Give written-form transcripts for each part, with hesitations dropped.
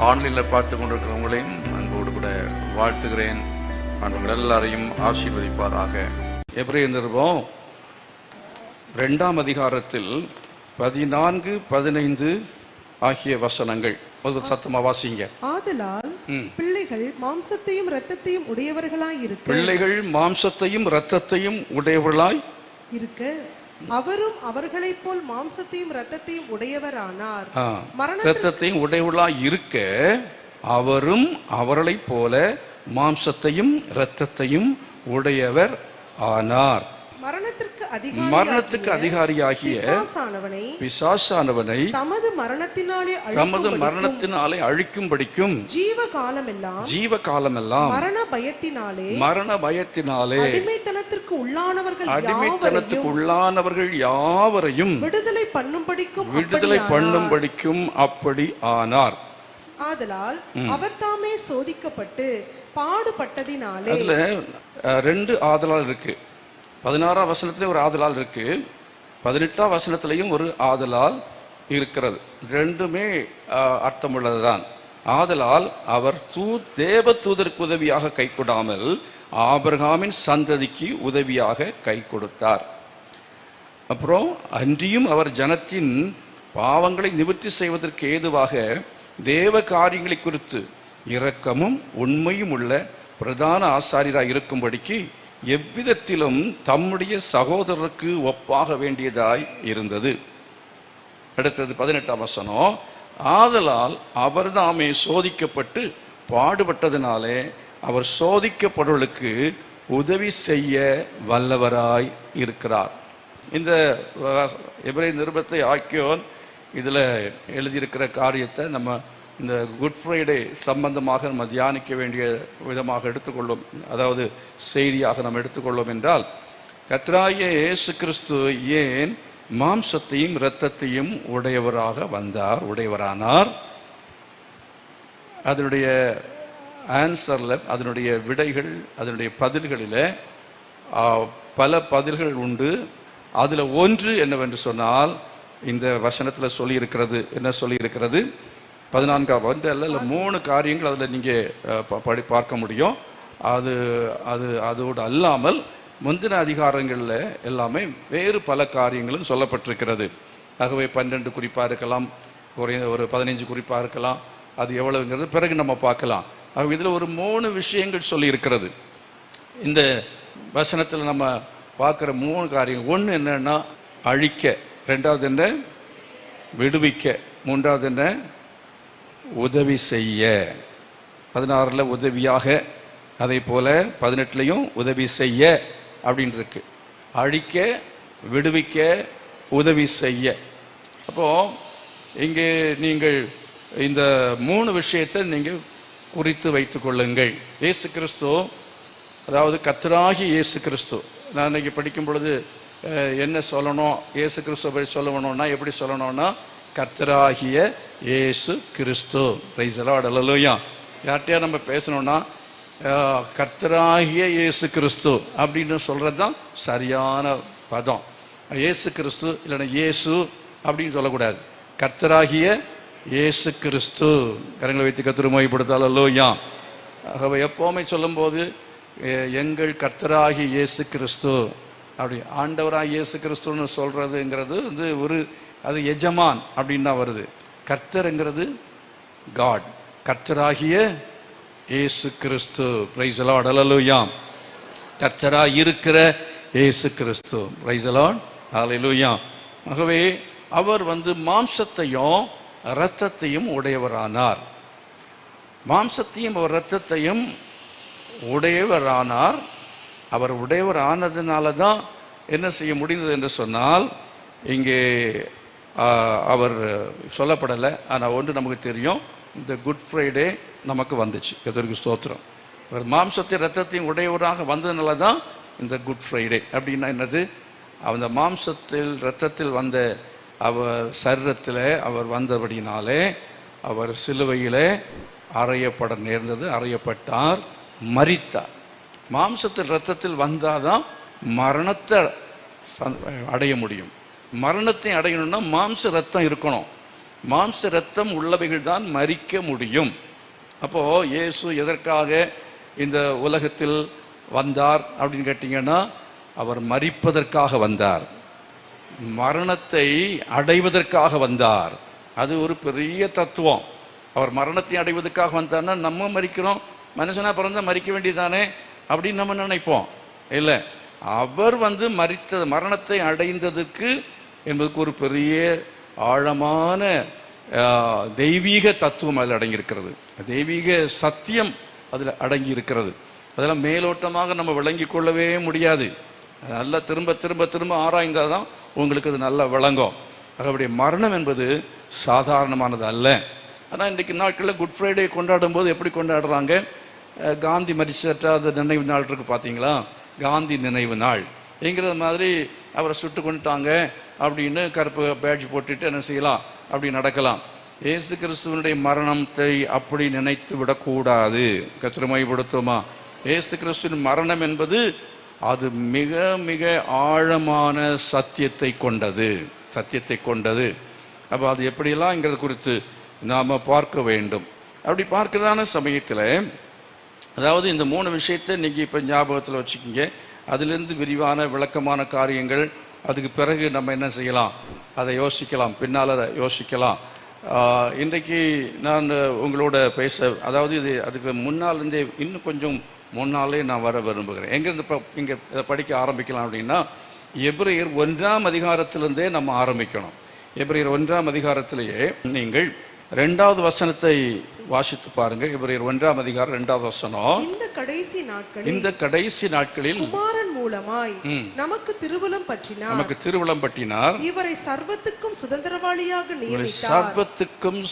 ஆன்லைனில் பார்த்து கொண்டிருக்கிறவங்களையும் அன்போடு கூட வாழ்த்துகிறேன். ஆண்டவர் எல்லாரையும் ஆசீர்வதிப்பாராக. எபிரேயர் நிருபம் 2ஆம் அதிகாரத்தில் 14, 15 ஆகிய வசனங்கள் ஒரு சத்தமா வாசிங்க. ஆதலால் பிள்ளைகள் மாம்சத்தையும் இரத்தத்தையும் உடையவர்களாய் இருக்க, பிள்ளைகள் மாம்சத்தையும் இரத்தத்தையும் உடையவர்களாய் இருக்க அவரும் அவர்களைப் போல் மாம்சத்தையும் இரத்தத்தையும் உடையவரானார். இரத்தத்தையும் உடையவர்களாய் இருக்க அவரும் அவர்களைப் போல மாம்சத்தையும் இரத்தத்தையும் உடையவர் ஆனார். மரணத்துக்கு அதிகாரியாகிய பிசாசானவனை தமது மரணத்தினாலே அழிக்கும்படிக்கும் ஜீவ காலமெல்லாம் மரண பயத்தினாலே அடிமைத்தனத்திற்கு உள்ளானவர்கள் யாவரையும் விடுதலை பண்ணும்படிக்கும் அப்படி ஆனார். ஆதலால் அவர் தாமே சோதிக்கப்பட்டு பாடுபட்டதினாலே, அதுல 2 ஆதலால் இருக்கு. 16ஆம் வசனத்திலே ஒரு ஆதலால் இருக்கு, 18ஆம் வசனத்திலையும் ஒரு ஆதலால் இருக்கிறது. ரெண்டுமே அர்த்தமுள்ளதுதான். ஆதலால் அவர் தேவ தூதருக்கு உதவியாக கை கொடாமல் ஆபிரகாமின் சந்ததிக்கு உதவியாக கை கொடுத்தார். அப்புறம் அன்றியும் அவர் ஜனத்தின் பாவங்களை நிவர்த்தி செய்வதற்கு ஏதுவாக தேவ காரியங்களை குறித்து இரக்கமும் உண்மையும் உள்ள பிரதான ஆசாரியராக இருக்கும்படிக்கு எவ்விதத்திலும் தம்முடைய சகோதரருக்கு ஒப்பாக வேண்டியதாய் இருந்தது. அடுத்தது 18ஆம் வசனம். ஆதலால் அவர் தாமே சோதிக்கப்பட்டு பாடுபட்டதினாலே அவர் சோதிக்கப்படுவதற்கு உதவி செய்ய வல்லவராய் இருக்கிறார். இந்த எபிரேயர் நிருபத்தை ஆக்கியோன் இதில் எழுதியிருக்கிற காரியத்தை நம்ம இந்த குட் ஃப்ரைடே சம்பந்தமாக நம்ம தியானிக்க வேண்டிய விதமாக எடுத்துக்கொள்ளும், அதாவது செய்தியாக நம்ம எடுத்துக்கொள்ளும் என்றால், கர்த்தராகிய இயேசு கிறிஸ்து ஏன் மாம்சத்தையும் இரத்தத்தையும் உடையவரானார்? அதனுடைய ஆன்சரில், அதனுடைய விடைகள், அதனுடைய பதில்களில் பல பதில்கள் உண்டு. அதில் ஒன்று என்னவென்று சொன்னால், இந்த வசனத்தில் சொல்லியிருக்கிறது. என்ன சொல்லியிருக்கிறது? 14ஆம் அல்ல 3 காரியங்கள் அதில் நீங்கள் பார்க்க முடியும். அதோடு அல்லாமல் முந்தின அதிகாரங்களில் எல்லாமே வேறு பல காரியங்களும் சொல்லப்பட்டிருக்கிறது. ஆகவே 12 குறிப்பாக இருக்கலாம், ஒரு 15 குறிப்பாக இருக்கலாம். அது எவ்வளவுங்கிறது பிறகு நம்ம பார்க்கலாம். ஆகவே இதில் ஒரு 3 விஷயங்கள் சொல்லியிருக்கிறது. இந்த வசனத்தில் நம்ம பார்க்குற 3 காரியங்கள், ஒன்று என்னன்னா அழிக்க, 2வது என்ன விடுவிக்க, 3வது என்ன உதவி செய்ய. 16 உதவியாக, அதே போல 18 உதவி செய்ய அப்படின்னு இருக்கு. அழிக்க, விடுவிக்க, உதவி செய்ய. அப்போ இங்கே நீங்கள் இந்த 3 விஷயத்தை நீங்கள் குறித்து வைத்துக் கொள்ளுங்கள். இயேசு கிறிஸ்து, அதாவது கர்த்தராகிய இயேசு கிறிஸ்து, நான் இன்னைக்கு படிக்கும் பொழுது என்ன சொல்லணும், இயேசு கிறிஸ்துவை சொல்லணும்னா எப்படி சொல்லணும்னா, கர்த்தராகிய இயேசு கிறிஸ்து. பிரைஸ் தி லார்ட், அல்லேலூயா. யார்கிட்டயா நம்ம பேசணும்னா கர்த்தராகிய இயேசு கிறிஸ்து அப்படின்னு சொல்றது தான் சரியான பதம். இயேசு கிறிஸ்து இல்லைன்னா இயேசு அப்படின்னு சொல்லக்கூடாது. கர்த்தராகிய இயேசு கிறிஸ்து. கரங்களை வைத்து கர்த்தரை மகிமைப்படுத்தால், அல்லேலூயா. ஆகவே எப்போவுமே சொல்லும்போது எங்கள் கர்த்தராகிய இயேசு கிறிஸ்து அப்படி, ஆண்டவராக இயேசு கிறிஸ்துன்னு சொல்றதுங்கிறது வந்து அது எஜமான் அப்படின்னு தான் வருது. கர்த்தருங்கிறது காட், கர்த்தராகிய இயேசு கிறிஸ்து. பிரைஸ் தி லார்ட், அல்லேலூயா. கர்த்தராக இருக்கிற இயேசு கிறிஸ்து. பிரைஸ் தி லார்ட், அல்லேலூயா. ஆகவே அவர் வந்து மாம்சத்தையும் இரத்தத்தையும் உடையவரானார். மாம்சத்தையும் இரத்தத்தையும் உடையவரானார். அவர் உடையவர் ஆனதுனால தான் என்ன செய்ய முடிந்தது என்று சொன்னால், இங்கே அவர் சொல்லப்படலை. ஆனால் ஒன்று நமக்கு தெரியும், இந்த குட் ஃப்ரைடே நமக்கு வந்துச்சு. கர்த்தருக்கு ஸ்தோத்திரம். அவர் மாம்சத்தை இரத்தத்தையும் உடையவராக வந்ததுனால தான் இந்த குட் ஃப்ரைடே. அப்படின்னா என்னது? அந்த மாம்சத்தில் இரத்தத்தில் வந்த அவர் சரீரத்தில் அவர் வந்தபடினாலே அவர் சிலுவையிலே அறையப்பட நேர்ந்தது, அறையப்பட்டார், மரித்தார். மாம்சத்தில் இரத்தத்தில் வந்தாதான் மரணத்தை அடைய முடியும். மரணத்தை அடையணும்னா மாம்ச ரத்தம் இருக்கணும். மாம்ச இரத்தம் உள்ளவைகள் தான் மரிக்க முடியும். அப்போ இயேசு எதற்காக இந்த உலகத்தில் வந்தார் அப்படின்னு கேட்டீங்கன்னா, அவர் மரிப்பதற்காக வந்தார், மரணத்தை அடைவதற்காக வந்தார். அது ஒரு பெரிய தத்துவம். அவர் மரணத்தை அடைவதற்காக வந்தார்னா நம்ம மரிக்கிறோம், மனுஷனா பிறந்தா மரிக்க வேண்டியதானே அப்படின்னு நம்ம நினைப்போம். இல்லை, அவர் மரணத்தை அடைந்ததுக்கு என்பதுக்கு ஒரு பெரிய ஆழமான தெய்வீக தத்துவம் அதில் அடங்கியிருக்கிறது, தெய்வீக சத்தியம் அதில் அடங்கி இருக்கிறது. அதெல்லாம் மேலோட்டமாக நம்ம விளங்கி கொள்ளவே முடியாது. நல்லா திரும்ப திரும்ப திரும்ப ஆராய்ந்தால் தான் உங்களுக்கு அது நல்லா விளங்கும். ஆகவே மரணம் என்பது சாதாரணமானது அல்ல. ஆனால் இன்றைக்கு நாட்களில் குட் ஃப்ரைடே கொண்டாடும் போது எப்படி கொண்டாடுறாங்க? காந்தி மரிச்ச அந்த நினைவு நாள் இருக்கு பார்த்தீங்களா, காந்தி நினைவு நாள் என்கிறது மாதிரி அவரை சுட்டு கொண்டுட்டாங்க அப்படின்னு கருப்பு பேட்ஜ் போட்டுட்டு என்ன செய்யலாம், அப்படி நடக்கலாம். இயேசு கிறிஸ்துவனுடைய மரணத்தை அப்படி நினைத்து விடக்கூடாது. கர்த்தரை மகிமைப்படுத்துவோமா? இயேசு கிறிஸ்துவின் மரணம் என்பது அது மிக மிக ஆழமான சத்தியத்தை கொண்டது. அப்போ அது எப்படியெல்லாம்ங்கிறது குறித்து நாம் பார்க்க வேண்டும். அப்படி பார்க்கிறதான சமயத்தில், அதாவது இந்த 3 விஷயத்தை இன்னைக்கு இப்போ ஞாபகத்தில் வச்சுக்கிங்க. அதிலிருந்து விரிவான விளக்கமான காரியங்கள் அதுக்கு பிறகு நம்ம என்ன செய்யலாம், அதை யோசிக்கலாம், பின்னால் யோசிக்கலாம். இன்றைக்கு நான் உங்களோட அதாவது இது அதுக்கு முன்னாலேருந்தே இன்னும் கொஞ்சம் முன்னாலே நான் வர விரும்புகிறேன். எங்கேருந்து இங்கே இதை படிக்க ஆரம்பிக்கலாம் அப்படின்னா, எபிரேயர் 1ஆம் அதிகாரத்திலிருந்தே நம்ம ஆரம்பிக்கணும். எபிரேயர் 1ஆம் அதிகாரத்திலேயே நீங்கள் 2வது வசனத்தை வாசித்து பாருங்க. எபிரேயர் 1ஆம் அதிகாரம் 2வது வசனம். இந்த கடைசி நாட்களில் குமாரன் மூலமாய் நமக்கு திருவுளம் பற்றினார். இவரை சர்வத்துக்கும்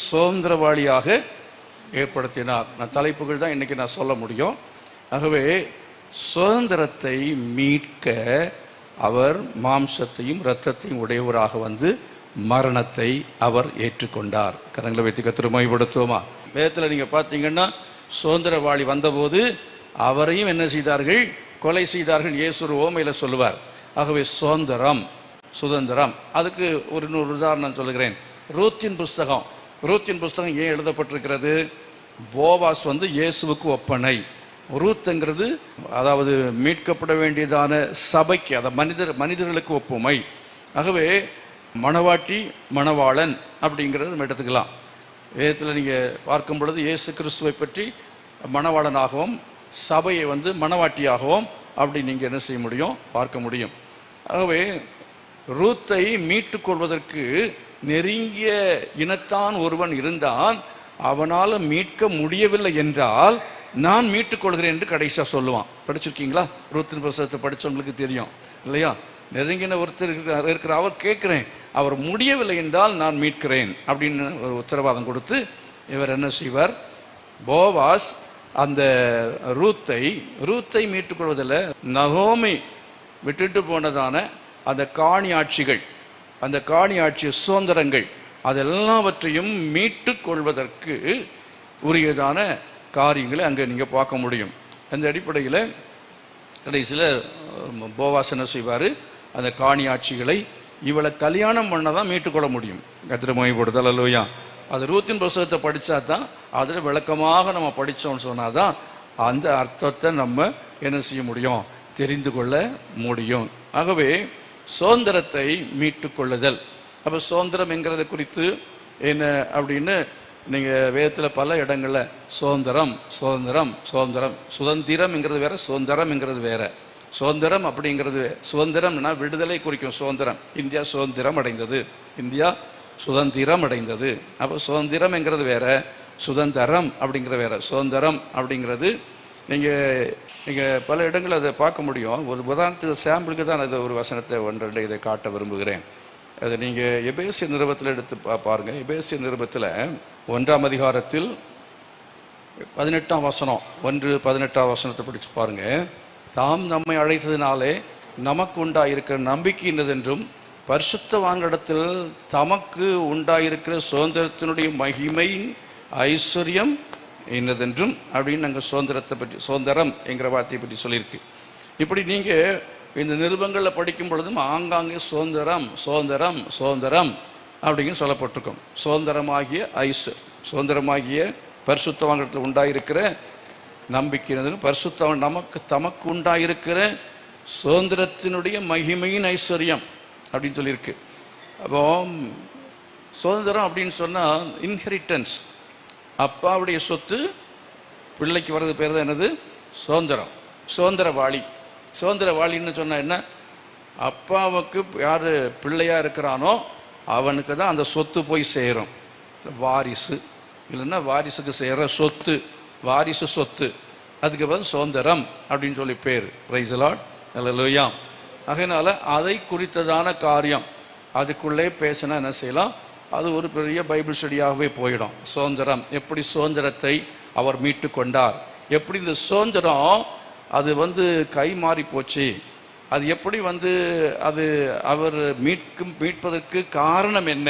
சுதந்திரவாளியாக ஏற்படுத்தினார். நான் தலைப்புகள் தான் இன்னைக்கு நான் சொல்ல முடியும். ஆகவே சுதந்திரத்தை மீட்க அவர் மாம்சத்தையும் இரத்தத்தையும் உடையவராக வந்து மரணத்தை அவர் ஏற்றுக்கொண்டார். கரங்களை வைத்து கர்த்தரை மகிமைப்படுத்துவோமா? வேதத்தில் நீங்க பார்த்தீங்கன்னா, சுதந்திரவாளி வந்தபோது அவரையும் என்ன செய்தார்கள், கொலை செய்தார்கள். இயேசு ஒரு ஓமையில சொல்லுவார். ஆகவே சுதந்திரம் அதுக்கு ஒரு உதாரணம் சொல்லுகிறேன். ரூத்தின் புஸ்தகம் ஏன் எழுதப்பட்டிருக்கிறது? போவாஸ் வந்து இயேசுவுக்கு ஒப்பனை. ரூத்துங்கிறது அதாவது மீட்கப்பட வேண்டியதான சபைக்கு, அதை மனிதர்களுக்கு ஒப்புமை. ஆகவே மணவாட்டி மணவாளன் அப்படிங்கிறது நம்ம எடுத்துக்கலாம். வேதத்தில் நீங்கள் பார்க்கும் பொழுது இயேசு கிறிஸ்துவை பற்றி மணவாளனாகவும் சபையை வந்து மணவாட்டியாகவும் அப்படி நீங்கள் என்ன செய்ய முடியும், பார்க்க முடியும். ஆகவே ரூத்தை மீட்டு கொள்வதற்கு நெருங்கிய இனத்தான் ஒருவன் இருந்தான். அவனால் மீட்க முடியவில்லை என்றால் நான் மீட்டுக் கொள்கிறேன் என்று கடைசியாக சொல்லுவான். படிச்சிருக்கீங்களா? ரூத்தின் புஸ்தகத்தை படித்தவங்களுக்கு தெரியும் இல்லையா? நெருங்கின ஒருத்தர் இருக்கிற அவர் கேட்கிறேன், அவர் முடியவில்லை என்றால் நான் மீட்கிறேன் அப்படின்னு ஒரு உத்தரவாதம் கொடுத்து இவர் என்ன செய்வார்? போவாஸ் அந்த ரூத்தை மீட்டுக் கொள்வதில் நகோமி விட்டுட்டு போனதான அந்த காணி ஆட்சி சுதந்திரங்கள் அதெல்லாவற்றையும் மீட்டு கொள்வதற்கு உரியதான காரியங்களை அங்கே நீங்கள் பார்க்க முடியும். அந்த அடிப்படையில் கடைசியில் போவாஸ் என்ன செய்வார்? அந்த காணி ஆட்சிகளை இவளை கல்யாணம் பண்ணதான் மீட்டுக்கொள்ள முடியும். கர்த்தரை மகிமைப்படுத்தல். அல்லேலூயா. அது ரூத்தின் புஸ்தகத்தை படித்தா தான், அதில் விளக்கமாக நம்ம படித்தோம்னு சொன்னால் தான் அந்த அர்த்தத்தை நம்ம என்ன செய்ய முடியும், தெரிந்து கொள்ள முடியும். ஆகவே சுதந்திரத்தை மீட்டு கொள்ளுதல். அப்போ சுதந்திரம் என்கிறத குறித்து என்ன அப்படின்னு நீங்கள் வேதத்தில் பல இடங்களில் சுதந்திரம்ங்கிறது வேற, சுதந்திரம்ங்கிறது வேற. சுதந்திரம் அப்படிங்கிறது சுதந்திரம்னா விடுதலை குறிக்கும். சுதந்திரம், இந்தியா சுதந்திரம் அடைந்தது. அப்போ சுதந்திரம்ங்கிறது வேற, சுதந்திரம் அப்படிங்கிற வேற. சுதந்திரம் அப்படிங்கிறது நீங்கள் பல இடங்களில் அதை பார்க்க முடியும். ஒரு உதாரணத்துக்கு சாம்பிளுக்கு தான் அதை ஒரு வசனத்தை 1-2 இதை காட்ட விரும்புகிறேன். அதை நீங்கள் எபேசிய நிருபத்தில் எடுத்து பாருங்க. எபேசிய நிருபத்தில் 1ஆம் அதிகாரத்தில் 18ஆம் வசனம், 1:18 வசனத்தை படித்து பாருங்க. தாம் நம்மை அழைத்ததினாலே நமக்கு உண்டாயிருக்கிற நம்பிக்கை என்னதென்றும் பரிசுத்தவான்களிடத்தில் தமக்கு உண்டாயிருக்கிற சுதந்திரத்தினுடைய மகிமையின் ஐஸ்வர்யம் என்னதென்றும் அப்படின்னு நாங்கள் சுதந்திரத்தை பற்றி, சுதந்திரம் என்கிற வார்த்தையை பற்றி சொல்லியிருக்கு. இப்படி நீங்கள் இந்த நிருபங்களில் படிக்கும் பொழுதும் ஆங்காங்கே சுதந்திரம் அப்படின்னு சொல்லப்பட்டிருக்கும். சுதந்திரமாகிய ஐசு, சுதந்திரமாகிய பரிசுத்தவான்களிடத்தில் உண்டாயிருக்கிற நம்பிக்கை, பரிசுத்தவான் தமக்கு உண்டாயிருக்கிற சுதந்திரத்தினுடைய மகிமையின் ஐஸ்வர்யம் அப்படின்னு சொல்லியிருக்கு. அப்போ சுதந்திரம் அப்படின்னு சொன்னால் இன்ஹெரிட்டன்ஸ், அப்பாவுடைய சொத்து பிள்ளைக்கு வர்றது பேர் தான் என்னது? சுதந்திரம். சுதந்திரவாளி. சுதந்திரவாளின்னு சொன்னால் என்ன? அப்பாவுக்கு யார் பிள்ளையாக இருக்கிறானோ அவனுக்கு தான் அந்த சொத்து போய் சேரும். வாரிசு இல்லைன்னா வாரிசுக்கு செய்கிற சொத்து, வாரிசு சொத்து, அதுக்கு பதில் சுதந்திரம் அப்படின்னு சொல்லி பேர். பிரைஸ் தி லார்ட், அல்லேலூயா. அதனால் அதை குறித்ததான காரியம் அதுக்குள்ளே பேசினா என்ன செய்யலாம்? அது ஒரு பெரிய பைபிள் ஸ்டடியாகவே போயிடும். சுதந்திரம், எப்படி சுதந்திரத்தை அவர் மீட்டு கொண்டார், எப்படி இந்த சுதந்திரம் அது கை மாறி போச்சு, அது எப்படி அது அவர் மீட்பதற்கு காரணம் என்ன,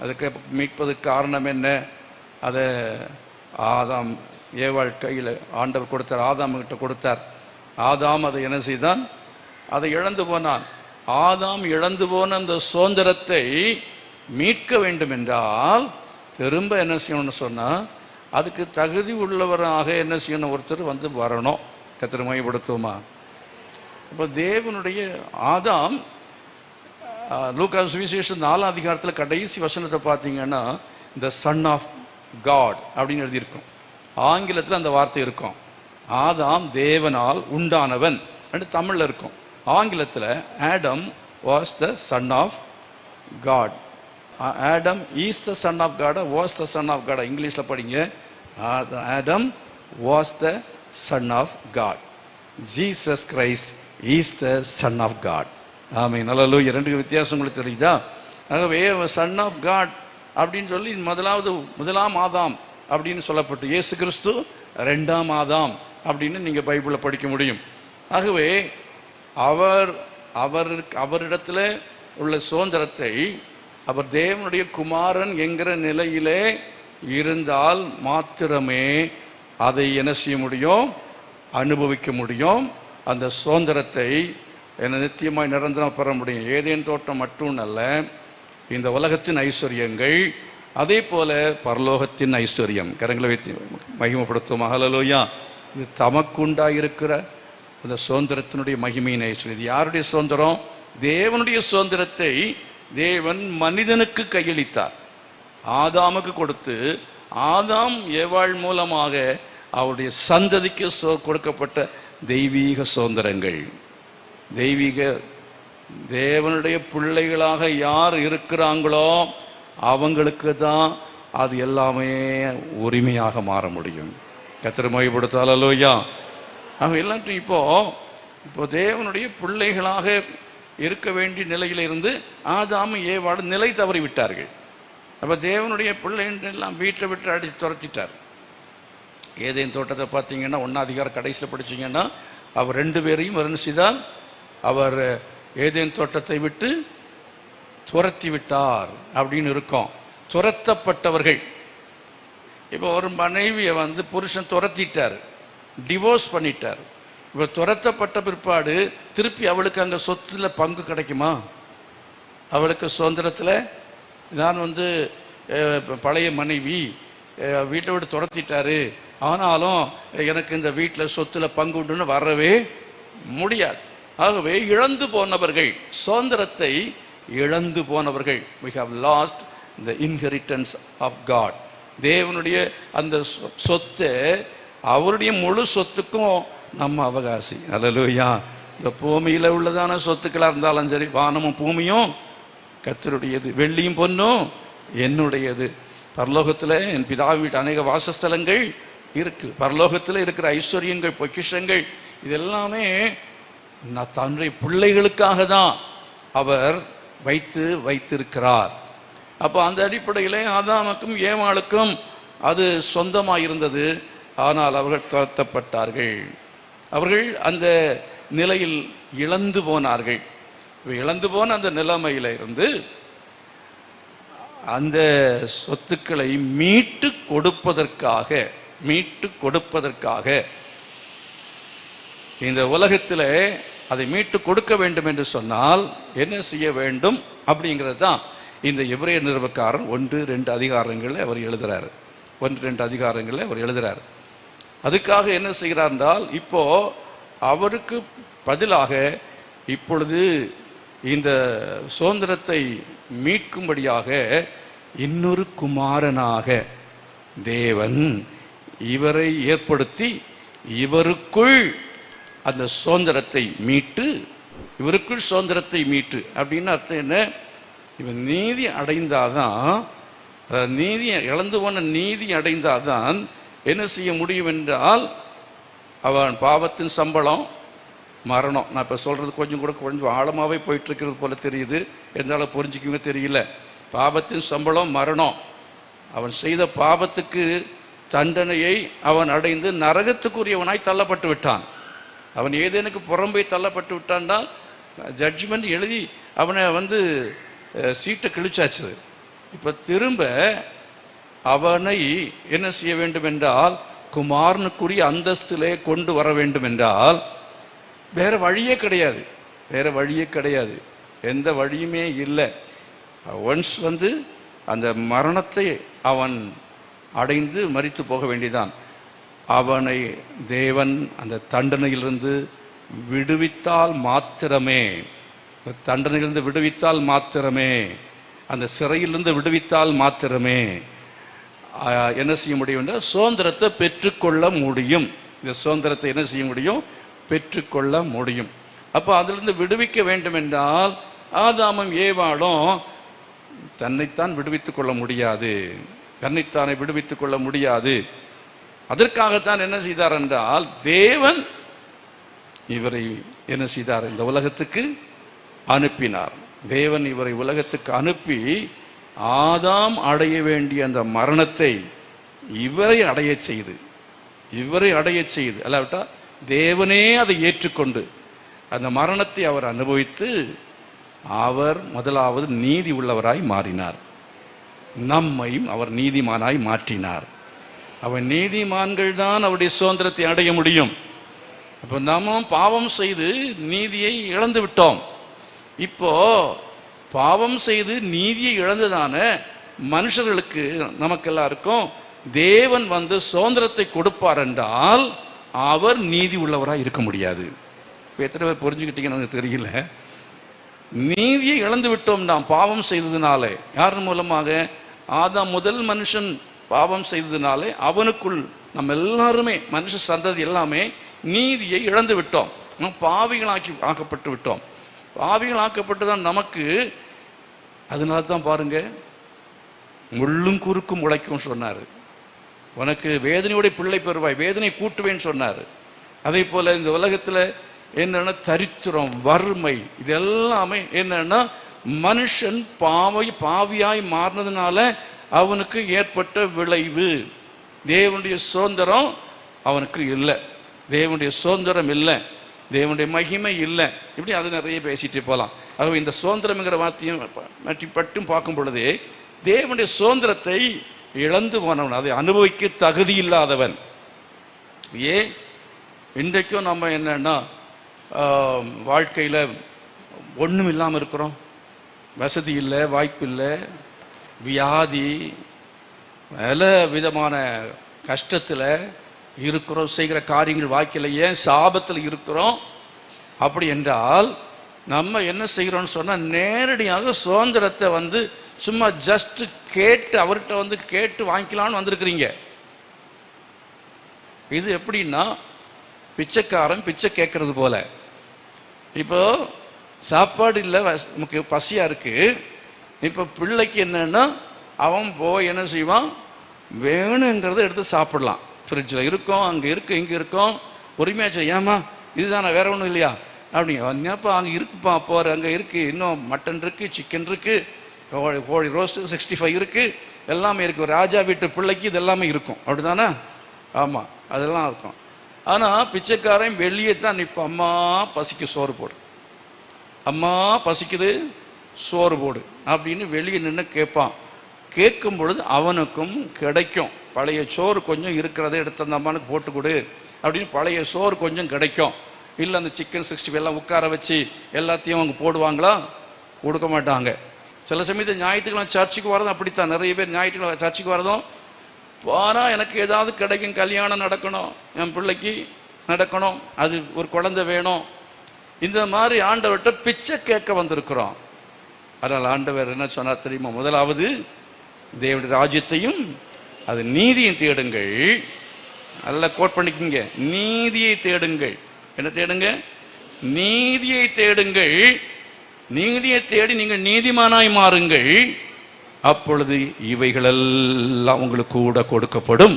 அதுக்கு மீட்பதற்கு காரணம் என்ன, அதை ஆதாம் ஏவாள் கையில் ஆண்டவர் கொடுத்தார், ஆதாம் கிட்ட கொடுத்தார். ஆதாம் அதை என்ன செய்தான்? அதை இழந்து போனான். ஆதாம் இழந்து போன அந்த சுதந்திரத்தை மீட்க வேண்டும் என்றால் திரும்ப என்ன செய்யணும்னு சொன்னால் அதுக்கு தகுதி உள்ளவராக என்ன செய்யணும்? ஒருத்தர் வரணும். கர்த்தரை மகிமைப்படுத்துவோமா? இப்போ தேவனுடைய ஆதாம், லூக்கா சுவிசேஷம் 4ஆம் அதிகாரத்தில் கடைசி வசனத்தை பார்த்தீங்கன்னா இந்த சன் ஆஃப் காட் அப்படின்னு எழுதியிருக்கும். ஆங்கிலத்தில் அந்த வார்த்தை இருக்கும். ஆதாம் தேவனால் உண்டானவன் அப்படின்னு தமிழில் இருக்கும். ஆங்கிலத்தில் Adam was the son of God. Adam is the son of God, was the son of God. இங்கிலீஷில் படிங்க. Adam was the son of God. Jesus Christ is the son of God. Amen, hallelujah. ரெண்டு வித்தியாசம் உங்களுக்கு தெரியுதா? ஆகவே Sun of God அப்படின்னு சொல்லி முதலாம் ஆதாம் அப்படின்னு சொல்லப்பட்டு, இயேசு கிறிஸ்து 2ஆம் ஆதாம் அப்படின்னு நீங்கள் பைபிளில் படிக்க முடியும். ஆகவே அவரிடத்தில் உள்ள சுதந்திரத்தை அவர் தேவனுடைய குமாரன் என்கிற நிலையிலே இருந்தால் மாத்திரமே அதை என்ன செய்ய முடியும்? அனுபவிக்க முடியும். அந்த சுதந்திரத்தை நித்தியமாய் நிரந்தரம் பெற முடியும். ஏதேன் தோட்டம் மட்டும் அல்ல, இந்த உலகத்தின் ஐஸ்வர்யங்கள், அதே போல பரலோகத்தின் ஐஸ்வர்யம். கரங்களை வைத்து மகிமைப்படுத்தும். ஹல்லேலூயா. இது தமக்குண்டாயிருக்கிற அந்த சுதந்திரத்தினுடைய மகிமையின் ஐஸ்வர்யம். இது யாருடைய சுதந்திரம்? தேவனுடைய சுதந்திரத்தை தேவன் மனிதனுக்கு கையளித்தார், ஆதாமுக்கு கொடுத்து, ஆதாம் ஏவாள் மூலமாக அவருடைய சந்ததிக்கு கொடுக்கப்பட்ட தெய்வீக சுதந்திரங்கள். தெய்வீக தேவனுடைய பிள்ளைகளாக யார் இருக்கிறாங்களோ அவங்களுக்கு தான் அது எல்லாமே உரிமையாக மாற முடியும். கர்த்தரை மகிமைப்படுத்தும். அல்லேலூயா. அவங்க எல்லாத்தையும் இப்போ தேவனுடைய பிள்ளைகளாக இருக்க வேண்டிய நிலையில் இருந்து ஆதாம் ஏவாள் நிலை தவறி விட்டார்கள். அப்போ தேவனுடைய பிள்ளைகள் எல்லாம் வீட்டை விட்டு அடித்து துரத்திட்டார். ஏதேன் தோட்டத்தை பார்த்தீங்கன்னா 1ஆம் அதிகாரம் கடைசியில் படிச்சிங்கன்னா அவர் 2 பேரையும் என்ன செய்தார்? அவர் ஏதேன் தோட்டத்தை விட்டு துரத்தி விட்டார் அப்படின்னு இருக்கும். துரத்தப்பட்டவர்கள். இப்போ ஒரு மனைவியை புருஷன் துரத்திட்டார், டிவோர்ஸ் பண்ணிட்டார். இப்போ துரத்தப்பட்ட பிற்பாடு திருப்பி அவளுக்கு அங்கே சொத்துல பங்கு கிடைக்குமா? அவளுக்கு சுதந்திரத்தில் நான் பழைய மனைவி வீட்டை விட்டு துரத்திட்டாரு, ஆனாலும் எனக்கு இந்த வீட்டில் சொத்துல பங்கு உண்டுன்னு வரவே முடியாது. ஆகவே இழந்து போனவர்கள், சுதந்திரத்தை இழந்து போனவர்கள், we have lost the inheritance of God. தேவனுடைய அந்த சொத்தை, அவருடைய முழு சொத்துக்கும் நம்ம அவகாசி. அல்லேலூயா. இந்த பூமியில் உள்ளதான சொத்துக்களாக இருந்தாலும் சரி, வானமும் பூமியும் கர்த்தருடையது, வெள்ளியும் பொன்னும் என்னுடையது. பரலோகத்தில் என் பிதாவின் வீட்டு அநேக வாசஸ்தலங்கள் இருக்கு. பரலோகத்தில் இருக்கிற ஐஸ்வர்யங்கள், பொக்கிஷங்கள், இதெல்லாமே தன்னுடைய பிள்ளைகளுக்காக தான் அவர் வைத்திருக்கிறார். அப்போ அந்த அடிப்படையில் ஆதாமுக்கும் ஏவாளுக்கும் அது சொந்தமாக இருந்தது. ஆனால் அவர்கள் துரத்தப்பட்டார்கள். அவர்கள் அந்த நிலையில் இழந்து போனார்கள். இழந்து போன அந்த நிலைமையில இருந்து அந்த சொத்துக்களை மீட்டு கொடுப்பதற்காக இந்த உலகத்தில் அதை மீட்டு கொடுக்க வேண்டும் என்று சொன்னால் என்ன செய்ய வேண்டும் அப்படிங்கிறது தான் இந்த எபிரேய நிருபக்காரன் 1-2 அதிகாரங்களில் அவர் எழுதுறாரு. 1-2 அதிகாரங்களில் அவர் எழுதுறாரு. அதுக்காக என்ன செய்கிறார் என்றால், இப்போ அவருக்கு பதிலாக இப்பொழுது இந்த சுதந்திரத்தை மீட்கும்படியாக இன்னொரு குமாரனாக தேவன் இவரை ஏற்படுத்தி இவருக்குள் அந்த சுதந்திரத்தை மீட்டு, இவருக்குள் சுதந்திரத்தை மீட்டு அப்படின்னு அர்த்தம் என்ன? இவன் நீதி அடைந்தாதான், நீதி இழந்து போன நீதி அடைந்தாதான் என்ன செய்ய முடியும் என்றால், அவன் பாவத்தின் சம்பளம் மரணம். நான் இப்போ சொல்கிறது கொஞ்சம் ஆழமாகவே போயிட்டு இருக்கிறது போல தெரியுது, எந்தாலும் புரிஞ்சிக்கவே தெரியல. பாவத்தின் சம்பளம் மரணம். அவன் செய்த பாவத்துக்கு தண்டனையை அவன் அடைந்து நரகத்துக்குரியவனாய் தள்ளப்பட்டு விட்டான். அவன் ஏதேனுக்கு புறம்பே தள்ளப்பட்டு விட்டான்னால் ஜட்ஜ்மெண்ட் எழுதி அவனை சீட்டை கிழிச்சாச்சு. இப்போ திரும்ப அவனை என்ன செய்ய வேண்டும் என்றால், குமாரனுக்குரிய அந்தஸ்திலே கொண்டு வர வேண்டும் என்றால் வேற வழியே கிடையாது, வேற வழியே கிடையாது, எந்த வழியுமே இல்லை. ஒன்ஸ் அந்த மரணத்தை அவன் அடைந்து மரித்து போக வேண்டியதான். அவனை தேவன் அந்த தண்டனையிலிருந்து விடுவித்தால் மாத்திரமே, தண்டனையிலிருந்து விடுவித்தால் மாத்திரமே, அந்த சிறையிலிருந்து விடுவித்தால் மாத்திரமே என்ன செய்ய முடியும் என்றால் சுதந்திரத்தை பெற்றுக்கொள்ள முடியும். இந்த சுதந்திரத்தை என்ன செய்ய முடியும்? பெற்றுக்கொள்ள முடியும். அப்போ அதிலிருந்து விடுவிக்க வேண்டும் என்றால் ஆதாமும் ஏவாளும் தன்னைத்தான் விடுவித்துக் கொள்ள முடியாது, தன்னைத்தானே விடுவித்துக் கொள்ள முடியாது. அதற்காகத்தான் என்ன செய்தார் என்றால், தேவன் இவரை என்ன செய்தார்? இந்த உலகத்துக்கு அனுப்பினார். தேவன் இவரை உலகத்துக்கு அனுப்பி ஆதாம் அடைய வேண்டிய அந்த மரணத்தை இவரை அடைய செய்து அல்லாவிட்டா தேவனே அதை ஏற்றுக்கொண்டு அந்த மரணத்தை அவர் அனுபவித்து அவர் முதலாவது நீதி உள்ளவராய் மாறினார். நம்மையும் அவர் நீதிமானாய் மாற்றினார். அவர் நீதிமான்கள் தான் அவருடைய சுதந்திரத்தை அடைய முடியும். அப்போ நம்ம பாவம் செய்து நீதியை இழந்து விட்டோம். இப்போ பாவம் செய்து நீதியை இழந்ததான மனுஷர்களுக்கு நமக்கெல்லாருக்கும் தேவன் சுதந்திரத்தை கொடுப்பார் என்றால் அவர் நீதி உள்ளவராக இருக்க முடியாது. இப்போ எத்தனை பேர் புரிஞ்சுக்கிட்டீங்கன்னு எனக்கு தெரியல. நீதியை இழந்து விட்டோம் நாம் பாவம் செய்ததுனாலே. யார் மூலமாக? ஆதாம் முதல் மனுஷன் பாவம் செய்ததுனாலே அவனுக்குள் நம்ம எல்லாருமே மனுஷ சந்ததி எல்லாமே நீதியை இழந்து விட்டோம். நாம் ஆக்கப்பட்டு விட்டோம். பாவிகள் ஆக்கப்பட்டு தான் நமக்கு. அதனால தான் பாருங்க, முள்ளும் குறுக்கும் உழைக்கும் சொன்னார். உனக்கு வேதனையோட பிள்ளை பெறுவாய், வேதனை கூட்டுவேன்னு சொன்னார். அதே போல இந்த உலகத்தில் என்னன்னா தரித்திரம், வறுமை, இது எல்லாமே என்னன்னா மனுஷன் பாவியாய் மாறினதுனால அவனுக்கு ஏற்பட்ட விளைவு. தேவனுடைய சுதந்திரம் அவனுக்கு இல்லை, தேவனுடைய சுதந்திரம் இல்லை, தேவனுடைய மகிமை இல்லை. இப்படி அதை நிறைய பேசிட்டு போகலாம். ஆகவே இந்த சுதந்திரம்ங்கிற வார்த்தையும் பட்டும் பார்க்கும் பொழுதே தேவனுடைய சுதந்திரத்தை இழந்து போனவன், அதை அனுபவிக்க தகுதி இல்லாதவன். இன்றைக்கும் நம்ம என்னன்னா வாழ்க்கையில் ஒன்றும் இல்லாமல் இருக்கிறோம். வசதி இல்லை, வாய்ப்பு இல்லை, வியாதி, பல விதமான கஷ்டத்தில் இருக்கிறோம். செய்கிற காரியங்கள் வாய்க்கல, ஏன் சாபத்தில் இருக்கிறோம். அப்படி என்றால் நம்ம என்ன செய்கிறோம்னு சொன்னால், நேரடியாக சுதந்திரத்தை சும்மா ஜஸ்ட் கேட்டு அவர்கிட்ட கேட்டு வாங்கிக்கலான்னு வந்திருக்கிறீங்க. இது எப்படின்னா பிச்சைக்காரன் பிச்சை கேட்கறது போல. இப்போ சாப்பாடு இல்லை, நமக்கு பசியாக இருக்கு. இப்போ பிள்ளைக்கு என்னன்னா அவன் போய் என்ன செய்வான், வேணுங்கிறத எடுத்து சாப்பிடலாம். ஃப்ரிட்ஜில் இருக்கும், அங்கே இருக்கு, இங்கே இருக்கும். உரிமையாச்சு, ஏமா இதுதானே, வேற ஒன்றும் இல்லையா அப்படிங்கப்பா. அங்கே இருக்குப்பா, போகிற அங்கே இருக்கு, இன்னும் மட்டன் இருக்கு, சிக்கன் இருக்கு, கோழி ரோஸ்ட்டு 65 இருக்கு, எல்லாமே இருக்கு. ராஜா வீட்டு பிள்ளைக்கு இது எல்லாமே இருக்கும், அப்படிதானே? ஆமாம், அதெல்லாம் இருக்கும். ஆனால் பிச்சைக்காரன் வெளியே தான் நிற்போம். அம்மா பசிக்கு சோறு போடு, அம்மா பசிக்குது சோறு போடு அப்படின்னு வெளியே நின்று கேட்பான். கேட்கும் பொழுது அவனுக்கும் கிடைக்கும். பழைய சோறு கொஞ்சம் இருக்கிறத எடுத்து அந்த அம்மானுக்கு போட்டு கொடு அப்படின்னு பழைய சோறு கொஞ்சம் கிடைக்கும். இல்லை அந்த சிக்கன் 65 எல்லாம் உட்கார வச்சு எல்லாத்தையும் அவங்க போடுவாங்களா? கொடுக்க மாட்டாங்க. சில சமயத்தில் ஞாயிற்றுக்கிழமை சர்ச்சுக்கு வரதும் அப்படித்தான். நிறைய பேர் ஞாயிற்றுக்கிழமை சர்ச்சுக்கு வரதும் போனால் எனக்கு ஏதாவது கிடைக்கும், கல்யாணம் நடக்கணும், என் பிள்ளைக்கு நடக்கணும், அது ஒரு குழந்தை வேணும், இந்த மாதிரி ஆண்டவர்கிட்ட பிச்சை கேட்க வந்திருக்கிறோம். அதனால் ஆண்டவர் என்ன சொன்னார் தெரியுமா? முதலாவது தேவனுடைய ராஜ்யத்தையும் அது நீதியும் தேடுங்கள். நல்லா கோட் பண்ணிக்கங்க, நீதியை தேடுங்கள். என்ன தேடுங்க? நீதியை தேடுங்கள். நீதியை தேடி நீங்கள் நீதிமானாய் மாறுங்கள். அப்பொழுது இவைகளெல்லாம் உங்களுக்கு கூட கொடுக்கப்படும்.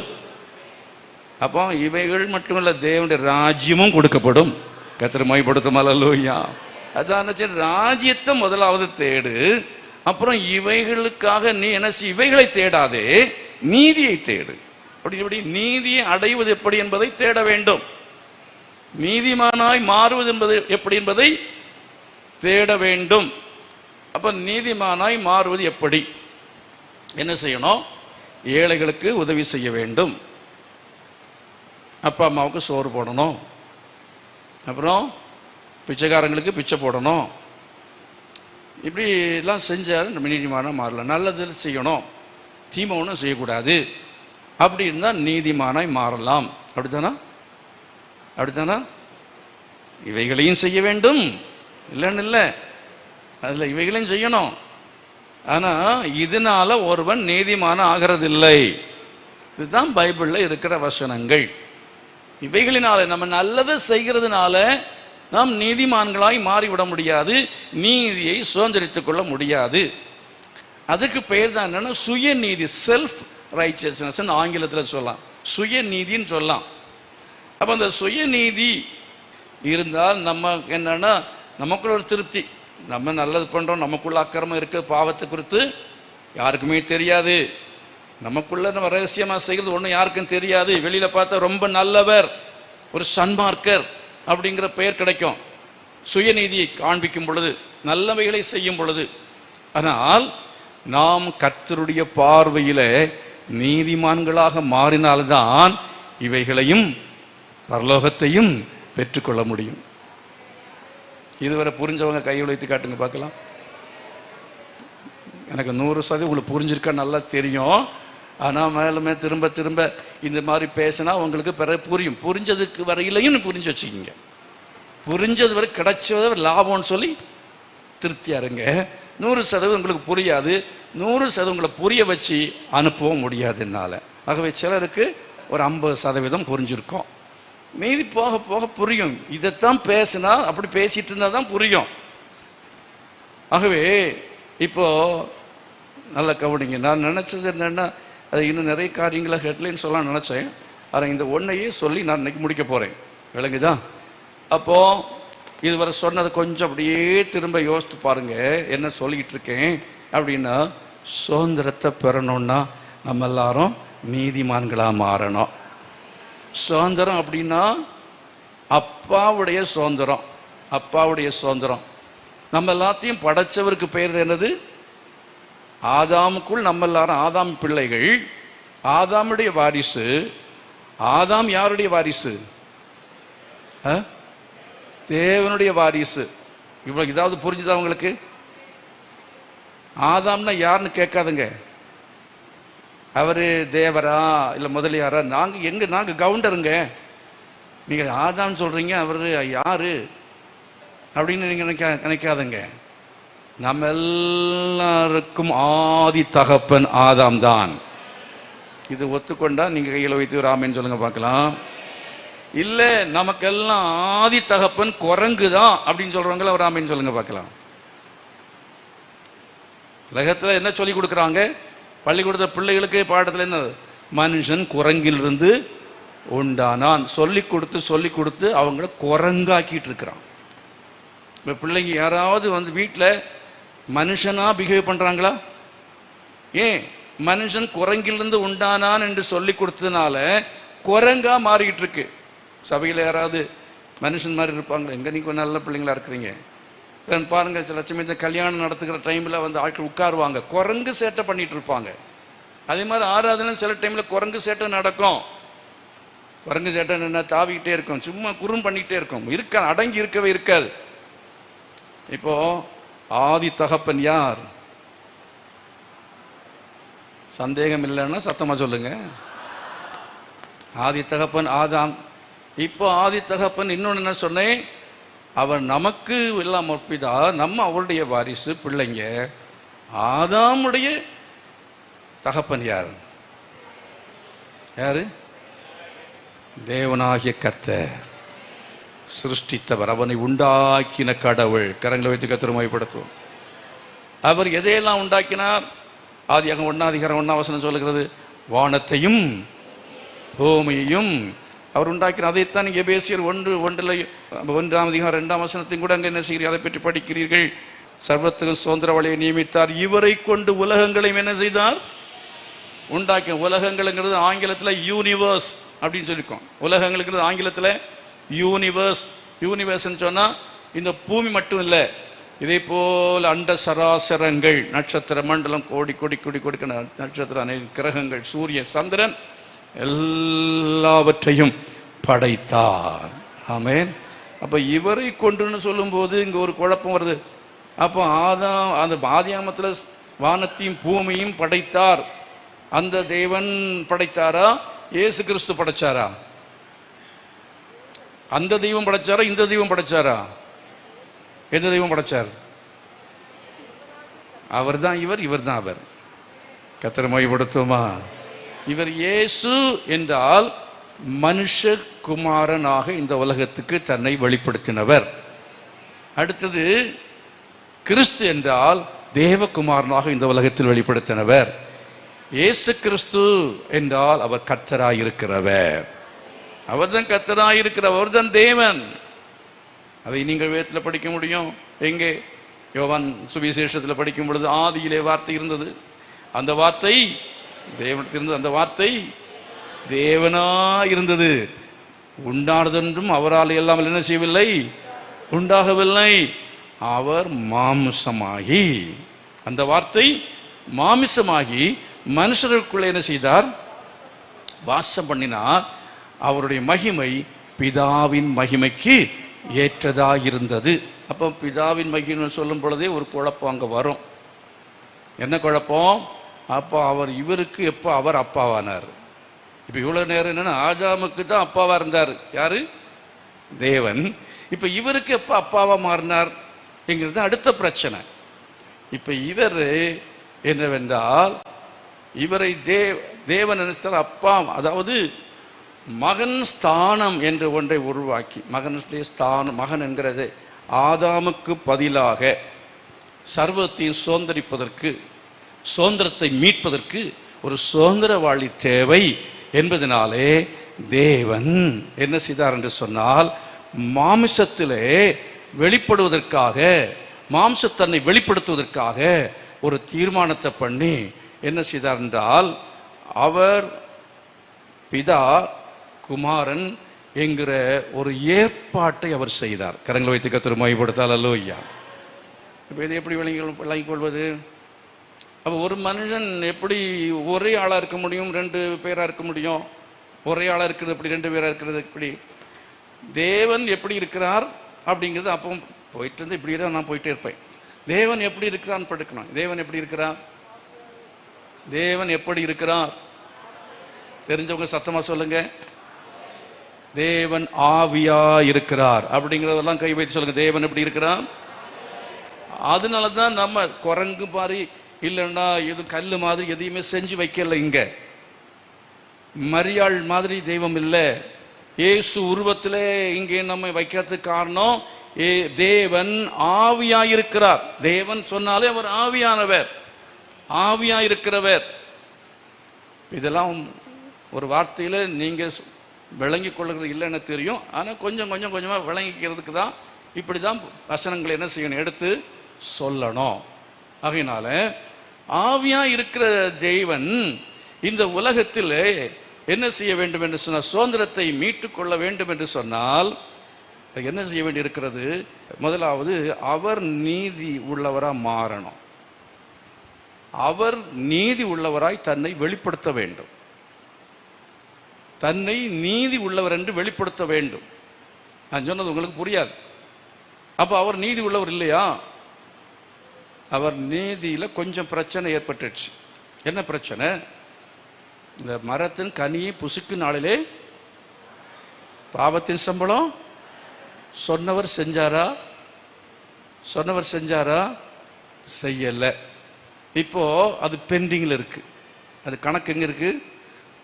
அப்போ இவைகள் மட்டுமல்ல, தேவனுடைய ராஜ்யமும் கொடுக்கப்படும். கர்த்தரை மகிமைப்படுத்தும். அல்லேலூயா. அதான் ராஜ்யத்தை முதலாவது தேடு, அப்புறம் இவைகளுக்காக நீ என்ன செய், இவைகளை தேடாதே, நீதியை தேடு. அப்படி நீதியை அடைவது எப்படி என்பதை தேட வேண்டும். நீதிமானாய் மாறுவது என்பது எப்படி என்பதை தேட வேண்டும். அப்ப நீதிமானாய் மாறுவது எப்படி? என்ன செய்யணும்? ஏழைகளுக்கு உதவி செய்ய வேண்டும், அப்பா அம்மாவுக்கு சோறு போடணும், அப்புறம் பிச்சைக்காரங்களுக்கு பிச்சை போடணும். இப்படி எல்லாம் செஞ்சாலும் நம்ம நீதிமானாக மாறலாம். நல்லது செய்யணும், தீமை ஒன்றும் செய்யக்கூடாது. அப்படி இருந்தால் நீதிமானாய் மாறலாம். அப்படித்தானா? அப்படித்தானா? இவைகளையும் செய்ய வேண்டும், இல்லைன்னு இல்லை, அதில் இவைகளையும் செய்யணும். ஆனால் இதனால ஒருவன் நீதிமான ஆகிறதில்லை. இதுதான் பைபிளில் இருக்கிற வசனங்கள். இவைகளினால, நம்ம நல்லதை செய்கிறதுனால நாம் நீதிமான்களாய் மாறிவிட முடியாது, நீதியை சுதந்திரித்துக் கொள்ள முடியாது. அதுக்கு பெயர் தான் என்னன்னா சுயநீதி, செல்ஃப் ரைச்சியஸ்னஸ் ஆங்கிலத்தில் சொல்லலாம், சுயநீதின்னு சொல்லலாம். அப்போ அந்த சுயநீதி இருந்தால் நம்ம என்னன்னா நமக்குள்ள ஒரு திருப்தி, நம்ம நல்லது பண்ணுறோம், நமக்குள்ள அக்கிரமம் இருக்கு, பாவத்தை குறித்து யாருக்குமே தெரியாது, நமக்குள்ள நம்ம ரகசியமாக செய்கிறது ஒன்றும் யாருக்கும் தெரியாது. வெளியில் பார்த்தா ரொம்ப நல்லவர், ஒரு சன்மார்க்கர் அப்படிங்கிற பெயர் கிடைக்கும் சுயநீதியை காண்பிக்கும் பொழுது, நல்லவைகளை செய்யும் பொழுது. ஆனால் நாம் கர்த்தருடைய பார்வையில நீதிமான்களாக மாறினால்தான் இவைகளையும் பரலோகத்தையும் பெற்றுக்கொள்ள முடியும். இதுவரை புரிஞ்சவங்க கையை உழைத்து காட்டுங்க பார்க்கலாம். எனக்கு 100% உங்களுக்கு புரிஞ்சிருக்கா நல்லா தெரியும். ஆனால் மேலுமே திரும்ப திரும்ப இந்த மாதிரி பேசினா உங்களுக்கு பிறகு புரியும். புரிஞ்சதுக்கு வரையிலையும் புரிஞ்சு வச்சுக்கிங்க. புரிஞ்சது வரை கிடைச்சத லாபம்னு சொல்லி திருப்தியாக இருங்க. 100% உங்களுக்கு புரியாது, 100% உங்களை புரிய வச்சு அனுப்பவும் முடியாது என்னால். ஆகவே சிலருக்கு ஒரு 50% புரிஞ்சிருக்கும், மீதி போக போக புரியும். இதைத்தான் பேசினா, அப்படி பேசிட்டு இருந்தால் தான் புரியும். ஆகவே இப்போ நல்லா கவனிங்க. நான் நினச்சது என்னென்னா, அது இன்னும் நிறைய காரியங்களை ஹெட்லைன் சொல்ல நினச்சேன். ஆனால் இந்த ஒன்றையே சொல்லி நான் இன்னைக்கு முடிக்க போகிறேன். விளங்குதா? அப்போது இதுவரை சொன்னதை கொஞ்சம் அப்படியே திரும்ப யோசித்து பாருங்க. என்ன சொல்லிக்கிட்டு இருக்கேன் அப்படின்னா, சுதந்திரத்தை பெறணும்னா நம்ம எல்லாரும் நீதிமான்களாக மாறணும். சுதந்திரம் அப்படின்னா அப்பாவுடைய சுதந்திரம், அப்பாவுடைய சுதந்திரம். நம்ம எல்லாத்தையும் படைச்சவருக்கு பெயர் என்னது? ஆதாமுக்குள் நம்ம எல்லாரும் ஆதாம் பிள்ளைகள், ஆதாமுடைய வாரிசு. ஆதாம் யாருடைய வாரிசு? தேவனுடைய வாரிசு. இவ்வளவு இதாவது புரிஞ்சுதா உங்களுக்கு? ஆதாம்னா யாருன்னு கேட்காதுங்க. அவரு தேவரா இல்லை முதலியாரா? நாங்க கவுண்டருங்க. நீங்க ஆதாம் சொல்றீங்க, அவரு யாரு அப்படின்னு நீங்க நினைக்காதுங்க. நம்ம எல்லாருக்கும் ஆதி தகப்பன் ஆதாம் தான். இது ஒத்துக்கொண்டா நீங்க கையில் வைத்து ராமன் சொல்லுங்க பார்க்கலாம். இல்ல நமக்கெல்லாம் ஆதி தகப்பன் குரங்கு தான் அப்படின்னு சொல்றவங்கள ஒரு ராமன் சொல்லுங்க பார்க்கலாம். உலகத்துல என்ன சொல்லி கொடுக்குறாங்க? பள்ளிக்கூடத்த பிள்ளைகளுக்கு பாடத்துல என்ன? மனுஷன் குரங்கிலிருந்து உண்டானான் சொல்லி கொடுத்து அவங்கள குரங்காக்கிட்டு இருக்கிறான். இப்போ பிள்ளைங்க யாராவது வந்து வீட்டில் மனுஷனா பிஹேவ் பண்றாங்களா? ஏன்? மனுஷன் குரங்கிலிருந்து உண்டானான் என்று சொல்லி கொடுத்ததுனால குரங்கா மாறிக்கிட்டு இருக்கு. சபையில் யாராவது மனுஷன் மாதிரி இருப்பாங்களா? எங்க நீங்க நல்ல பிள்ளைங்களா இருக்கிறீங்க பாருங்க. சில சமயத்தில் கல்யாணம் நடத்துகிற டைமில் வந்து ஆட்கள் உட்காருவாங்க, குரங்கு சேட்டை பண்ணிட்டு இருப்பாங்க. அதே மாதிரி ஆராதனை சில டைமில் குரங்கு சேட்டை நடக்கும். குரங்கு சேட்டை என்ன தாவிக்கிட்டே இருக்கும், சும்மா குறும் பண்ணிக்கிட்டே இருக்கும், அடங்கி இருக்கவே இருக்காது. இப்போ ஆதி தகப்பன் யார்? சந்தேகம் இல்லைன்னா சத்தமா சொல்லுங்க. ஆதி தகப்பன் ஆதாம். இப்போ ஆதி தகப்பன் இன்னொன்று என்ன சொன்னேன், அவர் நமக்கு எல்லாம் ஒப்பிதா, நம்ம அவருடைய வாரிசு பிள்ளைங்க. ஆதாமுடைய தகப்பன் யாரு? யாரு? தேவனாகிய கர்த்தர், சிருஷ்டித்தவர், அவனை உண்டாக்கின கடவுள். கரங்களை வைத்து கர்த்தரை மகிமைப்படுத்துவோம். அவர் எதையெல்லாம் உண்டாக்கினார்? ஆதியாகமம் 1:1 சொல்லுகிறது, வானத்தையும் பூமியையும் அவர் உண்டாக்கினார். அதைத்தான் நீங்க எபேசியர் 1:1 கூட அங்கே என்ன செய்கிறீர்கள், அதை பற்றி படிக்கிறீர்கள். சர்வத்துக்கும் சுதந்திரவாளியை நியமித்தார், இவரை கொண்டு உலகங்களையும் என்ன செய்தார்? உண்டாக்கின. உலகங்கள்ங்கிறது ஆங்கிலத்தில் யூனிவர்ஸ் அப்படின்னு சொல்லியிருக்கோம். உலகங்களுக்கு ஆங்கிலத்தில் யூனிவர்ஸ். யூனிவர்ஸ்ன்னு சொன்னால் இந்த பூமி மட்டும் இல்லை, இதே போல் அண்ட சராசரங்கள், நட்சத்திர மண்டலம், கோடி கோடி கோடி கோடி நட்சத்திர அநேக கிரகங்கள், சூரியன், சந்திரன், எல்லாவற்றையும் படைத்தார். ஆமென். அப்போ இவரை கொண்டுன்னு சொல்லும்போது இங்கே ஒரு குழப்பம் வருது. அப்போ ஆதாம் அந்த ஆதியாகமத்தில் வானத்தையும் பூமியும் படைத்தார், அந்த தேவன் படைத்தாரா? இயேசு கிறிஸ்து படைச்சாரா? அந்த தெய்வம் படைச்சாரா? இந்த தெய்வம் படைச்சாரா? எந்த தெய்வம் படைச்சார்? அவர் தான் இவர், இவர் தான் அவர். கர்த்தரை மகிமைப்படுத்துவோமா? இவர் இயேசு என்றால் மனுஷகுமாரனாக இந்த உலகத்துக்கு தன்னை வெளிப்படுத்தினவர். அடுத்தது கிறிஸ்து என்றால் தேவகுமாரனாக இந்த உலகத்தில் வெளிப்படுத்தினவர். இயேசு கிறிஸ்து என்றால் அவர் கர்த்தராயிருக்கிறவர். அவர் தான் கர்த்தராயிருக்கிறவர், அவர் தான் தேவன். அதை நீங்கள் வேதத்தில் படிக்க முடியும். எங்கே? யோவான் சுவிசேஷத்தில் படிக்கும் பொழுது, ஆதியிலே வார்த்தை இருந்தது, அந்த வார்த்தை தேவனுக்கு இருந்தது, அந்த வார்த்தை தேவனா இருந்தது, உண்டானதென்றும் அவரால் எல்லாம் என்ன செய்யவில்லை, உண்டாகவில்லை. அவர் மாமிசமாகி, அந்த வார்த்தை மாமிசமாகி மனுஷருக்குள்ளே என்ன செய்தார்? வாசம் பண்ணினார். அவருடைய மகிமை பிதாவின் மகிமைக்கு ஏற்றதாயிருந்தது. அப்போ பிதாவின் மகிமை சொல்லும் பொழுதே ஒரு குழப்பம் அங்கே வரும். என்ன குழப்பம்? அப்போ அவர் இவருக்கு எப்போ அவர் அப்பாவானார்? இப்போ இவ்வளோ நேரம் என்னன்னா ஆதாமுக்கு தான் அப்பாவா இருந்தார். யாரு? தேவன். இப்போ இவருக்கு எப்போ அப்பாவா மாறினார் என்கிறது அடுத்த பிரச்சனை. இப்போ இவர் என்னவென்றால், இவரை தேவன் நினைச்சார் அப்பா, அதாவது மகன் ஸ்தானம் என்று ஒன்றை உருவாக்கி, மகனுடைய ஸ்தானம், மகன் என்கிறது ஆதாமுக்கு பதிலாக சர்வத்தையும் சுதந்திரிப்பதற்கு, சுதந்திரத்தை மீட்பதற்கு ஒரு சுதந்திரவாளி தேவை என்பதனாலே தேவன் என்ன செய்தார் என்று சொன்னால், மாமிசத்திலே வெளிப்படுவதற்காக, மாம்சத்தன்னை வெளிப்படுத்துவதற்காக ஒரு தீர்மானத்தை பண்ணி என்ன செய்தார் என்றால், அவர் பிதா குமாரன் என்கிற ஒரு ஏற்பாட்டை அவர் செய்தார். கரங்களை வைத்து கர்த்தரை மகிமைப்படுத்தால் அல்லேலூயா. இப்போ இதை எப்படி விளங்கிக் கொள்வது? அப்போ ஒரு மனுஷன் எப்படி ஒரே ஆளாக இருக்க முடியும், ரெண்டு பேராக இருக்க முடியும்? ஒரே ஆளாக இருக்கிறது எப்படி, ரெண்டு பேராக இருக்கிறது எப்படி? தேவன் எப்படி இருக்கிறார் அப்படிங்கிறது அப்போ போயிட்டு இருந்து இப்படி தான் நான் போயிட்டே இருப்பேன். தேவன் எப்படி இருக்கிறான்னு படுக்கணும். தேவன் எப்படி இருக்கிறார்? தேவன் எப்படி இருக்கிறார்? தெரிஞ்சவங்க சத்தமா சொல்லுங்க. தேவன் ஆவியா இருக்கிறார் அப்படிங்கிறதெல்லாம் கை வைத்து சொல்லுங்க. தேவன் எப்படி இருக்கிறார்? அதனால தான் நம்ம குரங்கு மாதிரி இல்லைன்னா எது கல்லு மாதிரி எதையுமே செஞ்சு வைக்கல. இங்க மரியாள் மாதிரி தெய்வம் இல்லை, இயேசு உருவத்திலே இங்கே நம்ம வைக்கிறதுக்கு காரணம் தேவன் ஆவியாயிருக்கிறார். தேவன் சொன்னாலே அவர் ஆவியானவர், ஆவியாயிருக்கிறவர். இதெல்லாம் ஒரு வார்த்தையில் நீங்கள் விளங்கி கொள்ளுறது இல்லைன்னு தெரியும். ஆனால் கொஞ்சம் கொஞ்சம் கொஞ்சமாக விளங்கிக்கிறதுக்கு தான் இப்படி தான் வசனங்களை என்ன செய்யணும், எடுத்து சொல்லணும். ஆகையினால ஆவியா இருக்கிற தேவன் இந்த உலகத்தில் என்ன செய்ய வேண்டும் என்று சொன்னால், சுதந்திரத்தை மீட்டுக்கொள்ள வேண்டும் என்று சொன்னால் என்ன செய்ய வேண்டி இருக்கிறது? முதலாவது அவர் நீதி உள்ளவராக மாறணும். அவர் நீதி உள்ளவராய் தன்னை வெளிப்படுத்த வேண்டும். தன்னை நீதி உள்ளவர் என்று வெளிப்படுத்த வேண்டும். நான் சொன்னது உங்களுக்கு புரியாது. அப்போ அவர் நீதி உள்ளவர் இல்லையா? அவர் நீதியில் கொஞ்சம் பிரச்சனை ஏற்பட்டுச்சு. என்ன பிரச்சனை? இந்த மரத்தின் கனியை புசிக்கும் நாளிலே பாவத்தின் சம்பளம். சொன்னவர் செஞ்சாரா? சொன்னவர் செஞ்சாரா? செய்யல. இப்போ அது பெண்டிங்ல இருக்கு. அது கணக்கு எங்க இருக்கு?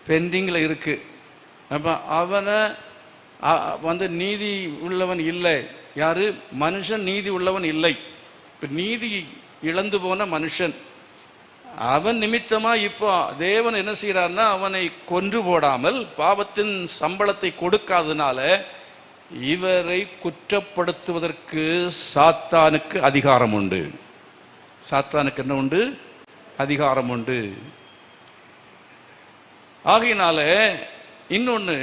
பெண்டிங்ல இருக்கு. அப்ப அவனை வந்து நீதி உள்ளவன் இல்லை. யாரு? மனுஷன் நீதி உள்ளவன் இல்லை. இப்ப நீதி இழந்து போன மனுஷன், அவன் நிமித்தமா இப்போ தேவன் என்ன செய்யறார்னா, அவனை கொன்று போடாமல் பாவத்தின் சம்பளத்தை கொடுக்காதனால இவரை குற்றப்படுத்துவதற்கு சாத்தானுக்கு அதிகாரம் உண்டு. சாத்தானுக்கு என்ன உண்டு? அதிகாரம் உண்டு. ஆகையினால இன்னொன்னு,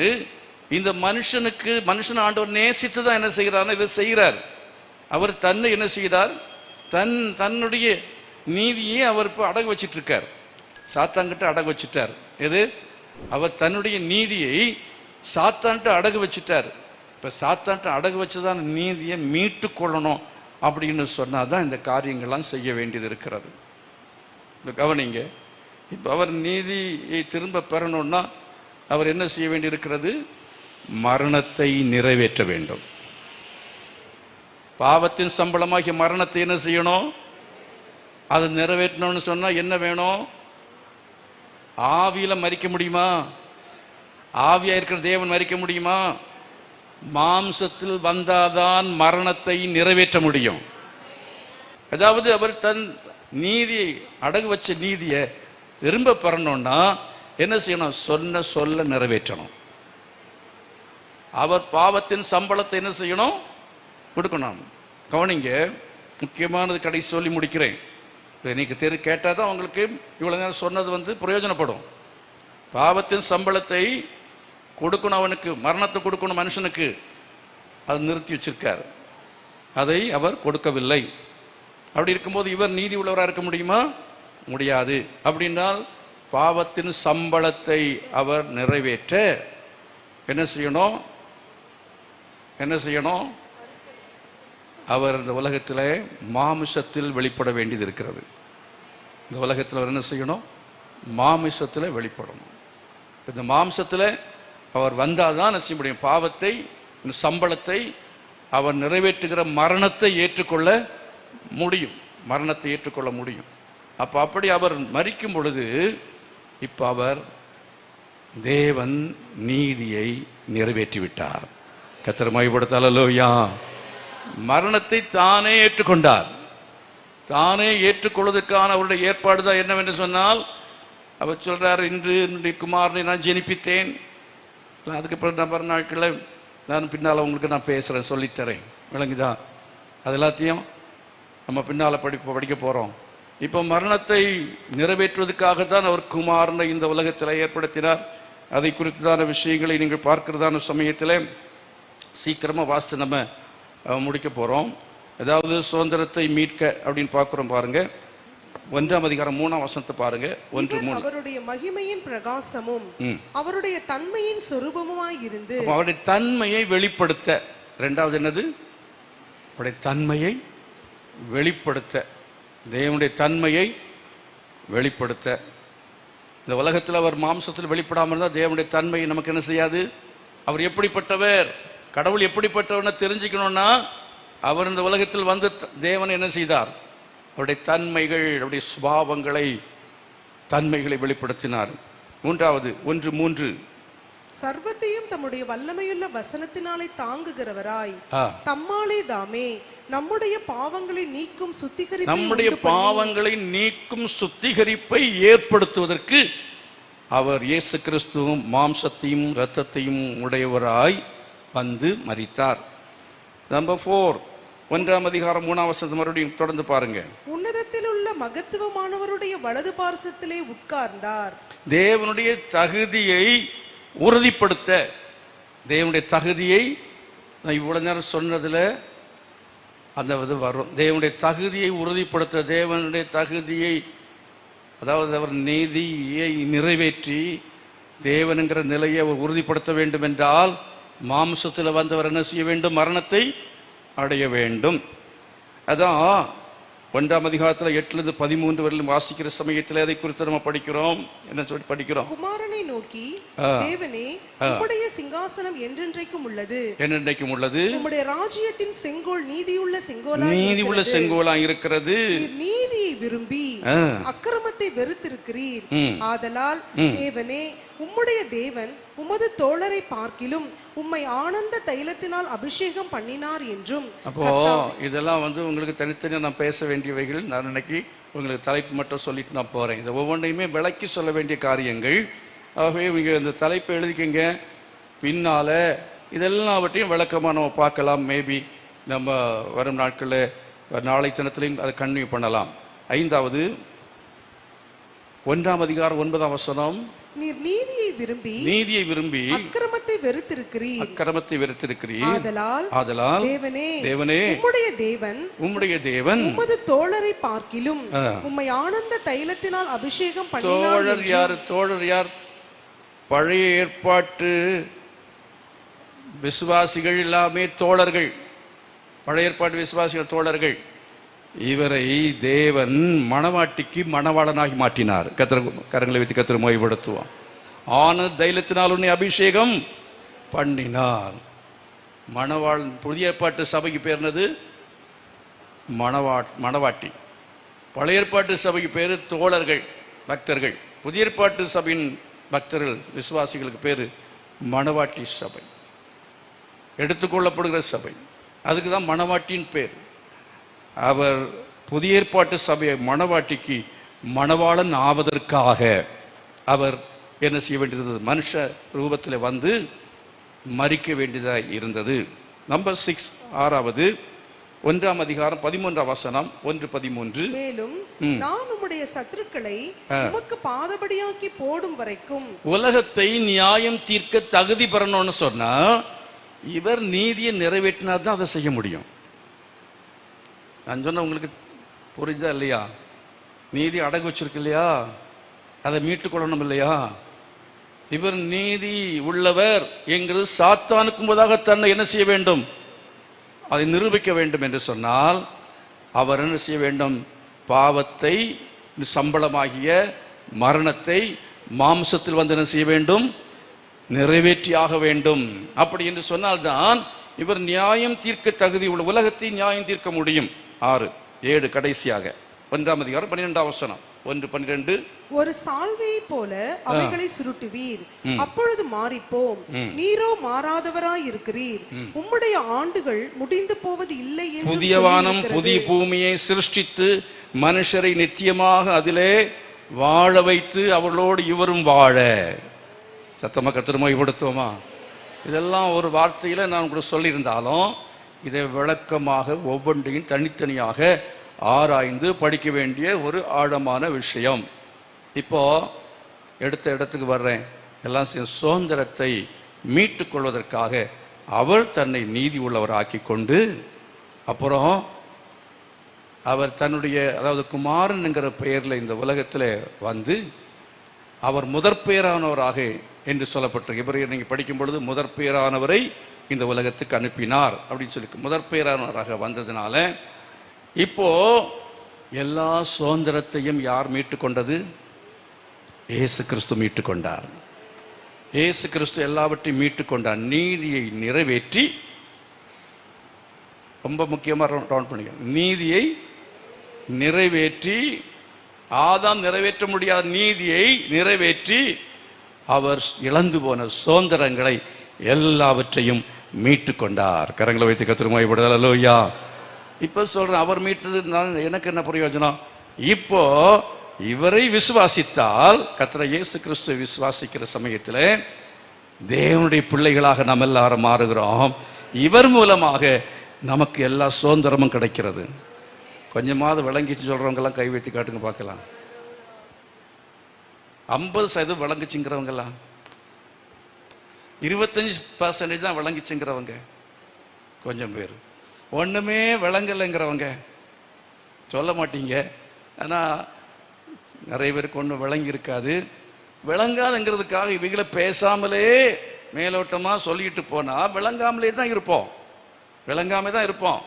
இந்த மனுஷன் ஆண்டவர் நேசித்து தான் என்ன செய்கிறார்? இதை செய்கிறார். அவர் தன்னை என்ன செய்கிறார்? தன்னுடைய நீதியை அவர் இப்போ அடகு வச்சிட்டு இருக்கார். சாத்தான்கிட்ட அடகு வச்சுட்டார். எது? அவர் தன்னுடைய நீதியை சாத்தான்கிட்ட அடகு வச்சுட்டார். இப்போ சாத்தான்கிட்ட அடகு வச்சுதான் நீதியை மீட்டு கொள்ளணும் அப்படின்னு சொன்னாதான் இந்த காரியங்கள்லாம் செய்ய வேண்டியது இருக்கிறது. இந்த கவனிங்க, இப்போ அவர் நீதியை திரும்ப பெறணும்னா அவர் என்ன செய்ய வேண்டியிருக்கிறது? மரணத்தை நிறைவேற்ற வேண்டும். பாவத்தின் சம்பளமாகிய மரணத்தை என்ன செய்யணும்? அதை நிறைவேற்றணும்னு சொன்னா என்ன வேணும்? ஆவியில மரிக்க முடியுமா? ஆவியா இருக்கிற தேவன் மரிக்க முடியுமா? மாம்சத்தில் வந்தாதான் மரணத்தை நிறைவேற்ற முடியும். அதாவது அவர் தன் நீதியை அடகு வச்ச நீதியை திரும்ப பெறணும்னா என்ன செய்யணும்? சொன்ன சொல்ல நிறைவேற்றணும். அவர் பாவத்தின் சம்பளத்தை என்ன செய்யணும்? கொடுக்கணும். கவனிங்க, முக்கியமானது கடைசி சொல்லி முடிக்கிறேன். இன்னைக்கு கேட்டால் தான் உங்களுக்கு இவ்வளோ நேரம் சொன்னது வந்து பிரயோஜனப்படும். பாவத்தின் சம்பளத்தை கொடுக்கணும், அவனுக்கு மரணத்தை கொடுக்கணும் மனுஷனுக்கு. அது நிறுத்தி வச்சிருக்கார். அதை அவர் கொடுக்கவில்லை. அப்படி இருக்கும்போது இவர் நீதி உள்ளவராக இருக்க முடியுமா? முடியாது. அப்படின்னால் பாவத்தின் சம்பளத்தை அவர் நிறைவேற்ற என்ன செய்யணும்? என்ன செய்யணும்? அவர் இந்த உலகத்தில் மாமிசத்தில் வெளிப்பட வேண்டியது இருக்கிறது. இந்த உலகத்தில் அவர் என்ன செய்யணும்? மாமிசத்தில் வெளிப்படணும். இந்த மாம்சத்தில் அவர் வந்தால் தான் செய்ய முடியும். பாவத்தை, சம்பளத்தை அவர் நிறைவேற்றுகிற மரணத்தை ஏற்றுக்கொள்ள முடியும். மரணத்தை ஏற்றுக்கொள்ள முடியும். அப்போ அப்படி அவர் மரிக்கும் பொழுது இப்போ அவர் தேவன் நீதியை நிறைவேற்றிவிட்டார். கர்த்தர் மகிமைப்படுத்த அல்லேலூயா. மரணத்தை தானே ஏற்றுக்கொண்டார். தானே ஏற்றுக்கொள்வதற்கான அவருடைய ஏற்பாடு தான் என்னவென்று சொன்னால், அவர் சொல்றார், இன்று என்னுடைய குமாரனை நான் ஜெனிப்பித்தேன். அதுக்கப்புறம் நம்பர் நாட்களில் நான் பின்னால் உங்களுக்கு நான் பேசுகிறேன், சொல்லித்தரேன். விளங்குதா? அது எல்லாத்தையும் நம்ம பின்னால் படிக்க போகிறோம். இப்போ மரணத்தை நிறைவேற்றுவதற்காகத்தான் அவர் குமாரனை இந்த உலகத்தில் ஏற்படுத்தினார். அதை குறித்தான விஷயங்களை நீங்கள் பார்க்கிறதான சமயத்தில் சீக்கிரமாக வாசித்து நம்ம முடிக்க போகிறோம். அதாவது சுதந்திரத்தை மீட்க அப்படின்னு பார்க்குறோம். பாருங்க, 1ஆம் அதிகாரம் 3ஆம் வசனத்தை பாருங்க. 1:3. அவருடைய மகிமையின் பிரகாசமும் அவருடைய தன்மையின் சொரூபமுமாய் இருந்து அவருடைய தன்மையை வெளிப்படுத்த. இரண்டாவது என்னது? அவருடைய தன்மையை வெளிப்படுத்த. தேவனுடைய தன்மையை வெளிப்படுத்த. இந்த உலகத்தில் அவர் மாம்சத்தில் வெளிப்படாமல் இருந்தால் தேவனுடைய தன்மை நமக்கு என்ன செய்யாது? அவர் எப்படிப்பட்டவர், கடவுள் எப்படிப்பட்டவர்னு தெரிஞ்சுக்கணும்னா அவர் இந்த உலகத்தில் வந்து தேவன் என்ன செய்தார்? அவருடைய தன்மைகள், அவருடைய சுபாவங்களை, தன்மைகளை வெளிப்படுத்தினார். மூன்றாவது 1:3. சர்வத்தையும் தம்முடைய வல்லமையுள்ள வசனத்தினாலே தாங்குகிறவராய் தம்மாலே தாமே நம்முடைய பாவங்களை நீக்கும் சுத்திகரிப்பை, நம்முடைய பாவங்களை நீக்கும் சுத்திகரிப்பை ஏற்படுத்துவதற்கு அவர் இயேசு கிறிஸ்துவும் மாம்சத்தையும் இரத்தத்தையும் உடையவராய் வந்து மரித்தார். நம்பர் 4, 1ஆம் அதிகாரம் 3ஆம் வசனம் மறுபடியும் தொடர்ந்து பாருங்க. உன்னதத்தில் உள்ள மகத்துவமானவருடைய வலது பார்சத்திலே உட்கார்ந்தார். தேவனுடைய தகுதியை உறுதிப்படுத்த, தேவனுடைய தகுதியை நான் இவ்வளவு நேரம் சொன்னதுல அந்த இது வரும். தேவனுடைய தகுதியை உறுதிப்படுத்த, தேவனுடைய தகுதியை, அதாவது அவர் நீதியை நிறைவேற்றி தேவனுங்கிற நிலையை அவர் உறுதிப்படுத்த வேண்டும் என்றால் மாம்சத்தில் வந்தவர் என்ன செய்ய வேண்டும்? மரணத்தை அடைய வேண்டும். அதான் 1ஆம் அதிகாரத்தில் 8-13 வரையிலும் வாசிக்கிற சமயத்தில் அதை குறித்து நம்ம படிக்கிறோம். என்ன சொல்லி படிக்கிறோம்? குமாரனை நோக்கி, தேவனே, உம்முடைய சிங்காசனம் என்றென்றைக்கும் உள்ளது, என்றென்றைக்கும் உள்ளது. உம்முடைய ராஜ்யத்தின் செங்கோல் நீதியுள்ள செங்கோலா இருக்கிறது. நீதியை விரும்பி அக்கிரமத்தை வெறுத்திருக்கிறீர். ஆதலால் தேவனே, உம்முடைய தேவன் உமது தோழரை பார்க்கிலும் உம்மை ஆனந்த தைலத்தினால் அபிஷேகம் பண்ணினார் என்றும். அப்போ இதெல்லாம் உங்களுக்கு தனித்தனியா நான் பேச வேண்டியவைகள். நான் இன்னைக்கு உங்களுக்கு தலைப்பு மட்டும் சொல்லிட்டு நான் போறேன். இதை ஒவ்வொன்றையுமே விளக்கி சொல்ல வேண்டிய காரியங்கள். ஆகவே இவங்க இந்த தலைப்பை எழுதிக்கங்க. பின்னால இதெல்லாவற்றையும் விளக்கமாக நம்ம பார்க்கலாம். மேபி நம்ம வரும் நாட்களில் நாளை தினத்திலையும் அதை கன்டினியூ பண்ணலாம். 5வது 1ஆம் அதிகாரம் 9ஆம் வசனம், நீர் நீதியை விரும்பி அக்கிரமத்தை வெறுத்திருக்கிறீர். ஆதலால் தேவனே, உம்முடைய தேவன் உமது தோழரை பார்க்கிலும் உம்மை ஆனந்த தைலத்தினால் அபிஷேகம் பண்ணினார். தோழர் யார்? பழைய ஏற்பாட்டு விசுவாசிகள் எல்லாமே தோழர்கள். பழைய ஏற்பாட்டு விசுவாசிகள் தோழர்கள். இவரை தேவன் மணவாட்டிக்கு மணவாளனாகி மாற்றினார். கரங்களை வைத்து கத்திர மொழிபடுத்துவோம். ஆன தைலத்தினால் உன்னை அபிஷேகம் பண்ணினார். புதிய ஏற்பாட்டு சபைக்கு பேர் என்னது? மணவாட்டி. பழைய ஏற்பாட்டு சபைக்கு பேரு தோழர்கள், பக்தர்கள். புதிய ஏற்பாட்டு சபையின் பக்தர்கள், விசுவாசிகளுக்கு பேரு மணவாட்டி சபை, எடுத்துக்கொள்ளப்படுகிற சபை. அதுக்கு தான் மணவாட்டின் பேர். அவர் புதிய ஏற்பாட்டு சபையை மணவாட்டிக்கு மணவாளன் ஆவதற்காக அவர் என்ன செய்ய வேண்டியது? மனுஷ ரூபத்தில் வந்து மரிக்க வேண்டியதாக இருந்தது. நம்பர் 6, 6வது 1ஆம் அதிகாரம் 13ஆம் வசனம், 1:13. மேலும் நான் உம்முடைய சத்துருக்களை உமக்கு பாதபடியாக்கி போடும் வரைக்கும் உலகத்தை நியாயம் தீர்க்க தகுதி பெறணும்னு சொன்னா இவர் நீதியை நிறைவேற்றினா தான் அதை செய்ய முடியும். நான் சொன்ன உங்களுக்கு புரிஞ்சா இல்லையா? நீதி அடகு வச்சிருக்கு இல்லையா? அதை மீட்டுக்கொள்ளணும் இல்லையா? இவர் நீதி உள்ளவர் என்கிறது சாத்தானுக்கு முன்பதாக தன்னை என்ன செய்ய வேண்டும்? அதை நிரூபிக்க வேண்டும் என்று சொன்னால் அவர் என்ன செய்ய வேண்டும்? பாவத்தை, சம்பளமாகிய மரணத்தை மாம்சத்தில் வந்து என்ன செய்ய வேண்டும்? நிறைவேற்றியாக வேண்டும். அப்படி என்று சொன்னால்தான் இவர் நியாயம் தீர்க்க தகுதி உள்ள, உலகத்தை நியாயம் தீர்க்க முடியும். 6, 7 கடைசியாக 1ஆம் அதிகாரம் 12ஆம் வசனம், 1:12. ஒரு சால்வையை போல அவைகளை சுருட்டுவீர், அப்பொழுது மாறிப்போம். நீரோ மாறாதவராய் இருக்கிறீர். உம்முடைய ஆண்டுகள் முடிந்து போவது இல்லை என்று புதிய வானம் புதிய பூமியை சிருஷ்டித்து மனுஷரை நித்தியமாக அதிலே வாழ வைத்து அவர்களோடு இவரும் வாழ. சத்தமா கர்த்தரை மகிமைப்படுத்துவோமா? இதெல்லாம் ஒரு வார்த்தையில நான் உங்களுக்கு சொல்லியிருந்தாலும் இதை விளக்கமாக ஒவ்வொன்றையும் தனித்தனியாக ஆராய்ந்து படிக்க வேண்டிய ஒரு ஆழமான விஷயம். இப்போ எடுத்த இடத்துக்கு வர்றேன். எல்லாம் சுதந்திரத்தை மீட்டு கொள்வதற்காக அவர் தன்னை நீதி உள்ளவர் ஆக்கி கொண்டு, அப்புறம் அவர் தன்னுடைய, அதாவது குமாரன்ங்கிற பெயரில் இந்த உலகத்தில் வந்து அவர் முதற்பெயரானவராக என்று சொல்லப்பட்டிருக்கு. இவரை நீங்கள் படிக்கும் பொழுது முதற்பெயரானவரை இந்த உலகத்துக்கு அனுப்பினார் அப்படின்னு சொல்லி முதற்பெயரானவராக வந்ததுனால இப்போ எல்லா சுதந்திரத்தையும் யார் மீட்டு கொண்டது? இயேசு கிறிஸ்து மீட்டு கொண்டார். இயேசு கிறிஸ்து எல்லாவற்றையும் மீட்டு கொண்டார். நீதியை நிறைவேற்றி, ரொம்ப முக்கியமாக டவுன் பண்ணிக்க, நீதியை நிறைவேற்றி, ஆதாம் நிறைவேற்ற முடியாத நீதியை நிறைவேற்றி அவர் இழந்து போன சுதந்திரங்களை எல்லாவற்றையும் மீட்டு கொண்டார். கரங்களை வைத்து கத்திரமாய் விடுதல். அல்லேலூயா. இப்போ சொல்றேன், அவர் மீட்டது எனக்கு என்ன பிரயோஜனம்? இப்போ இவரை விசுவாசித்தால், கர்த்தர் இயேசு கிறிஸ்துவை விசுவாசிக்கிற சமயத்தில் தேவனுடைய பிள்ளைகளாக நாம் எல்லாரும் மாறுகிறோம். இவர் மூலமாக நமக்கு எல்லா சுதந்திரமும் கிடைக்கிறது. கொஞ்சமாவது விளங்கிச்சு சொல்றவங்கெல்லாம் கை வைத்து காட்டுங்க பார்க்கலாம். 50% விளங்குச்சுங்கிறவங்கெல்லாம், 25% தான் விளங்கிச்சுங்கிறவங்க கொஞ்சம் பேர், ஒன்றுமே விளங்கலைங்கிறவங்க சொல்ல மாட்டீங்க. ஆனால் நிறைய பேருக்கு ஒன்றும் விளங்கி இருக்காது. விளங்காதுங்கிறதுக்காக இவைகளை பேசாமலே மேலோட்டமாக சொல்லிட்டு போனால் விளங்காமலே தான் இருப்போம், விளங்காம தான் இருப்போம்.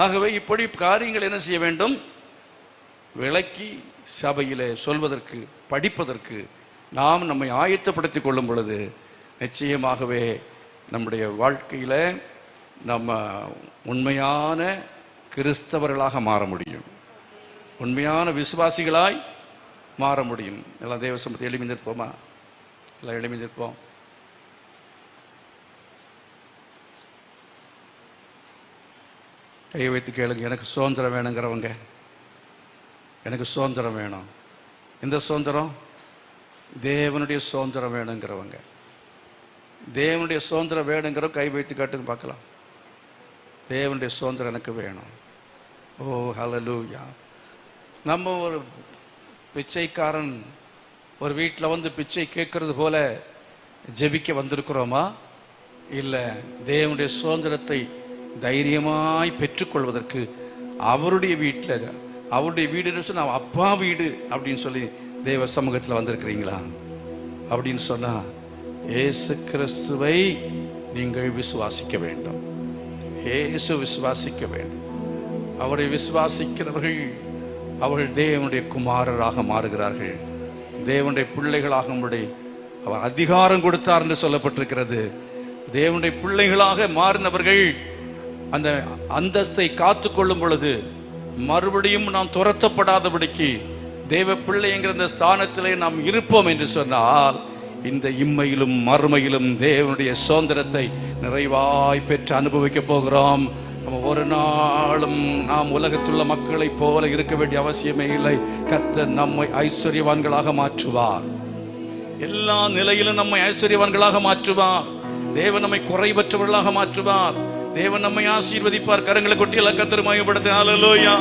ஆகவே இப்படி காரியங்கள் என்ன செய்ய வேண்டும்? விளக்கி சபையிலே சொல்வதற்கு, படிப்பதற்கு நாம் நம்மை ஆயத்தப்படுத்திக் கொள்ளும் பொழுது நிச்சயமாகவே நம்முடைய வாழ்க்கையில் நம்ம உண்மையான கிறிஸ்தவர்களாக மாற முடியும், உண்மையான விசுவாசிகளாய் மாற முடியும். எல்லாம் தேவ சமூகத்தை எழுப்பி நிற்போமா? எல்லாம் எழுப்பி நிற்போம். கையை வைத்து கேளுங்க. எனக்கு சுதந்திரம் வேணுங்கிறவங்க, எனக்கு சுதந்திரம் வேணும். எந்த சுதந்திரம்? தேவனுடைய சுதந்திரம் வேணுங்கிறவங்க, தேவனுடைய சுதந்திரம் வேணுங்கிறவங்க கை வைத்து காட்டுங்க பார்க்கலாம். தேவனுடைய சுதந்திரம் எனக்கு வேணும். ஓ ஹல்லேலூயா. நம்ம ஒரு பிச்சைக்காரன் ஒரு வீட்டில் வந்து பிச்சை கேட்கறது போல ஜெபிக்க வந்திருக்கிறோமா? இல்லை, தேவனுடைய சுதந்திரத்தை தைரியமாய் பெற்றுக்கொள்வதற்கு அவருடைய வீட்டில், அவருடைய வீடுன்னு சொன்னா அப்பா வீடு அப்படின்னு சொல்லி தேவ சமூகத்தில் வந்திருக்கிறீங்களா? அப்படின்னு சொன்னா இயேசு கிறிஸ்துவை நீங்கள் விசுவாசிக்க வேண்டும். இயேசு விசுவாசிக்க வேண்டும். அவரை விசுவாசிக்கிறவர்கள் அவர்கள் தேவனுடைய குமாரராக மாறுகிறார்கள், தேவனுடைய பிள்ளைகளாக. அவர் அதிகாரம் கொடுத்தார் என்று சொல்லப்பட்டிருக்கிறது. தேவனுடைய பிள்ளைகளாக மாறினவர்கள் அந்த அந்தஸ்தை காத்து கொள்ளும் பொழுது மறுபடியும் நாம் துரத்தப்படாதபடிக்கு தேவ பிள்ளை என்கிற இந்த ஸ்தானத்திலே நாம் இருப்போம் என்று சொன்னால் இந்த இம்மையிலும் மறுமையிலும் தேவனுடைய சுதந்திரத்தை நிறைவாய் பெற்று அனுபவிக்க போகிறோம். நம்ம ஒரு நாளும் நாம் உலகத்துள்ள மக்களைப் போல இருக்க வேண்டிய அவசியமே இல்லை. கர்த்தர் நம்மை ஐஸ்வர்யவான்களாக மாற்றுவார். எல்லா நிலையிலும் நம்மை ஐஸ்வர்யவான்களாக மாற்றுவார். தேவன் நம்மை குறைவற்றவர்களாக மாற்றுவார். தேவன் நம்மை ஆசீர்வதிப்பார். கரங்களை கொட்டி எல்லாம் கர்த்தரை மகிமைப்படுத்த. ஹல்லேலூயா.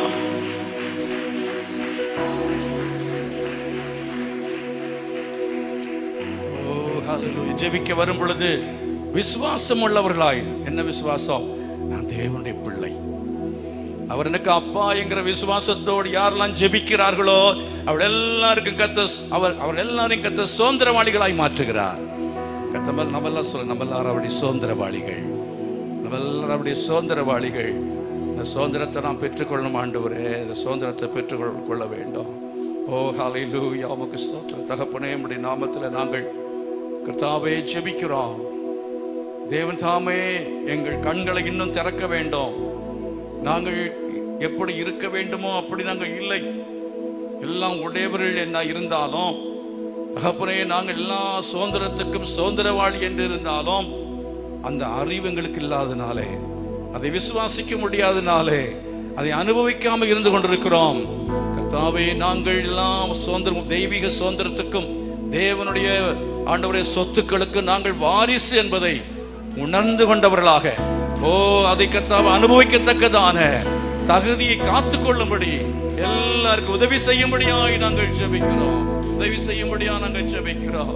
ஓ ஹல்லேலூயா. ஜெபிக்க வரும் பொழுது விசுவாசம் உள்ளவர்களாய், என்ன விசுவாசம்? நான் தேவனுடைய பிள்ளை, அவர் எனக்கு அப்பா என்கிற விசுவாசத்தோடு யாரெல்லாம் ஜெபிக்கிறார்களோ அவர் எல்லாருக்கும் அவர் எல்லாரையும் கர்த்தர் சுதந்திரவாளிகளாய் மாற்றுகிறார். கர்த்தர் நம்ம எல்லாம் சொல்ல, நம்ம எல்லாரும் அவருடைய சுதந்திரவாளிகள், நம்ம எல்லாரும் அவருடைய சுதந்திரவாளிகள். இந்த சுதந்திரத்தை நாம் பெற்றுக்கொள்ளணும் ஆண்டவரே, இந்த சுதந்திரத்தை பெற்றுக்கொள்ள வேண்டும். ஓ ஹல்லேலூயா. உமக்கு ஸ்தோத்திரம் தகப்பனே. உம்முடைய நாமத்தில் நாங்கள் கர்த்தாவே ஜெபிக்கிறோம். தேவன் தாமே எங்கள் கண்களை இன்னும் திறக்க வேண்டும். நாங்கள் எப்படி இருக்க வேண்டுமோ அப்படி நாங்கள் இல்லை. எல்லாம் உடையவர்கள் என்ன இருந்தாலும் தகப்பனே, நாங்கள் எல்லா சுதந்திரத்துக்கும் சுதந்திரவாளி என்று இருந்தாலும் அந்த அறிவு எங்களுக்கு இல்லாதனாலே, அதை விசுவாசிக்க முடியாதனாலே, அதை அனுபவிக்காமல் இருந்து கொண்டிருக்கிறோம். கர்த்தாவே, நாங்கள் எல்லாம் சுதந்திரம், தெய்வீக சுதந்திரத்துக்கும் தேவனுடைய ஆண்டவருடைய சொத்துக்களுக்கு நாங்கள் வாரிசு என்பதை உணர்ந்து கொண்டவர்களாக, ஓ அதை கர்த்தாவே அனுபவிக்கத்தக்கதான தகுதியை காத்துக்கொள்ளும்படி எல்லாருக்கும் உதவி செய்யும்படியாய் நாங்கள் ஜெபிக்கிறோம். உதவி செய்யும்படியா நாங்கள் ஜெபிக்கிறோம்.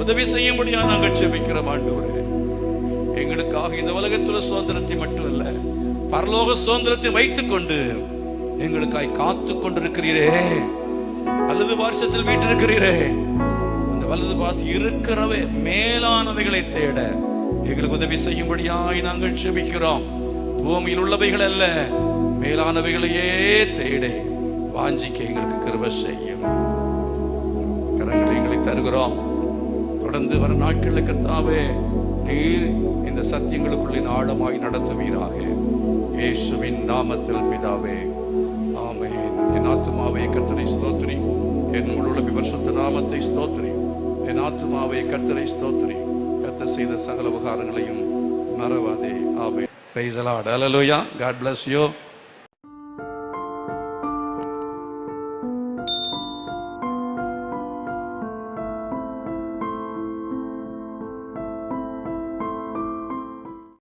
உதவி செய்யும்படியா நாங்கள் ஜெபிக்கிறோம். ஆண்டவரே, எங்களுக்காக இந்த உலகத்துல சுதந்திரத்தை மட்டுமல்ல, பரலோக சுதந்திரத்தை வைத்துக் கொண்டு எங்களுக்காய் காத்து கொண்டிருக்கிறீரே. வலது பாரசத்தில் வீட்டிருக்கிறீரே, அந்த வலது பாசி இருக்கிறவே மேலானவைகளை தேட எங்களுக்கு உதவி செய்யும்படியாய் நாங்கள் ஜெபிக்கிறோம். பூமியில் உள்ளவைகள் அல்ல, மேலானவைகளையே தேட வாஞ்சிக்க எங்களுக்கு கிருபை செய்யும். கரங்களை எங்களை தருகிறோம். தொடர்ந்து வர நாட்களில் கர்த்தாவே நீர் இந்த சத்தியங்களுக்குள்ளே ஆழமாய் நடத்துவீராக. இயேசுவின் நாமத்தில் பிதாவே, ஆமென். என் ஆத்துமாவே கர்த்தரை ஸ்தோத்திரி, என் முழு பரிசுத்த நாமத்தை ஸ்தோத்திரி. என் ஆத்துமாவே கர்த்தரை ஸ்தோத்திரி, கர்த்தர் செய்த சகல உபகாரங்களையும் மறவாதே. ஆமென். Praise the Lord. Hallelujah. God bless you.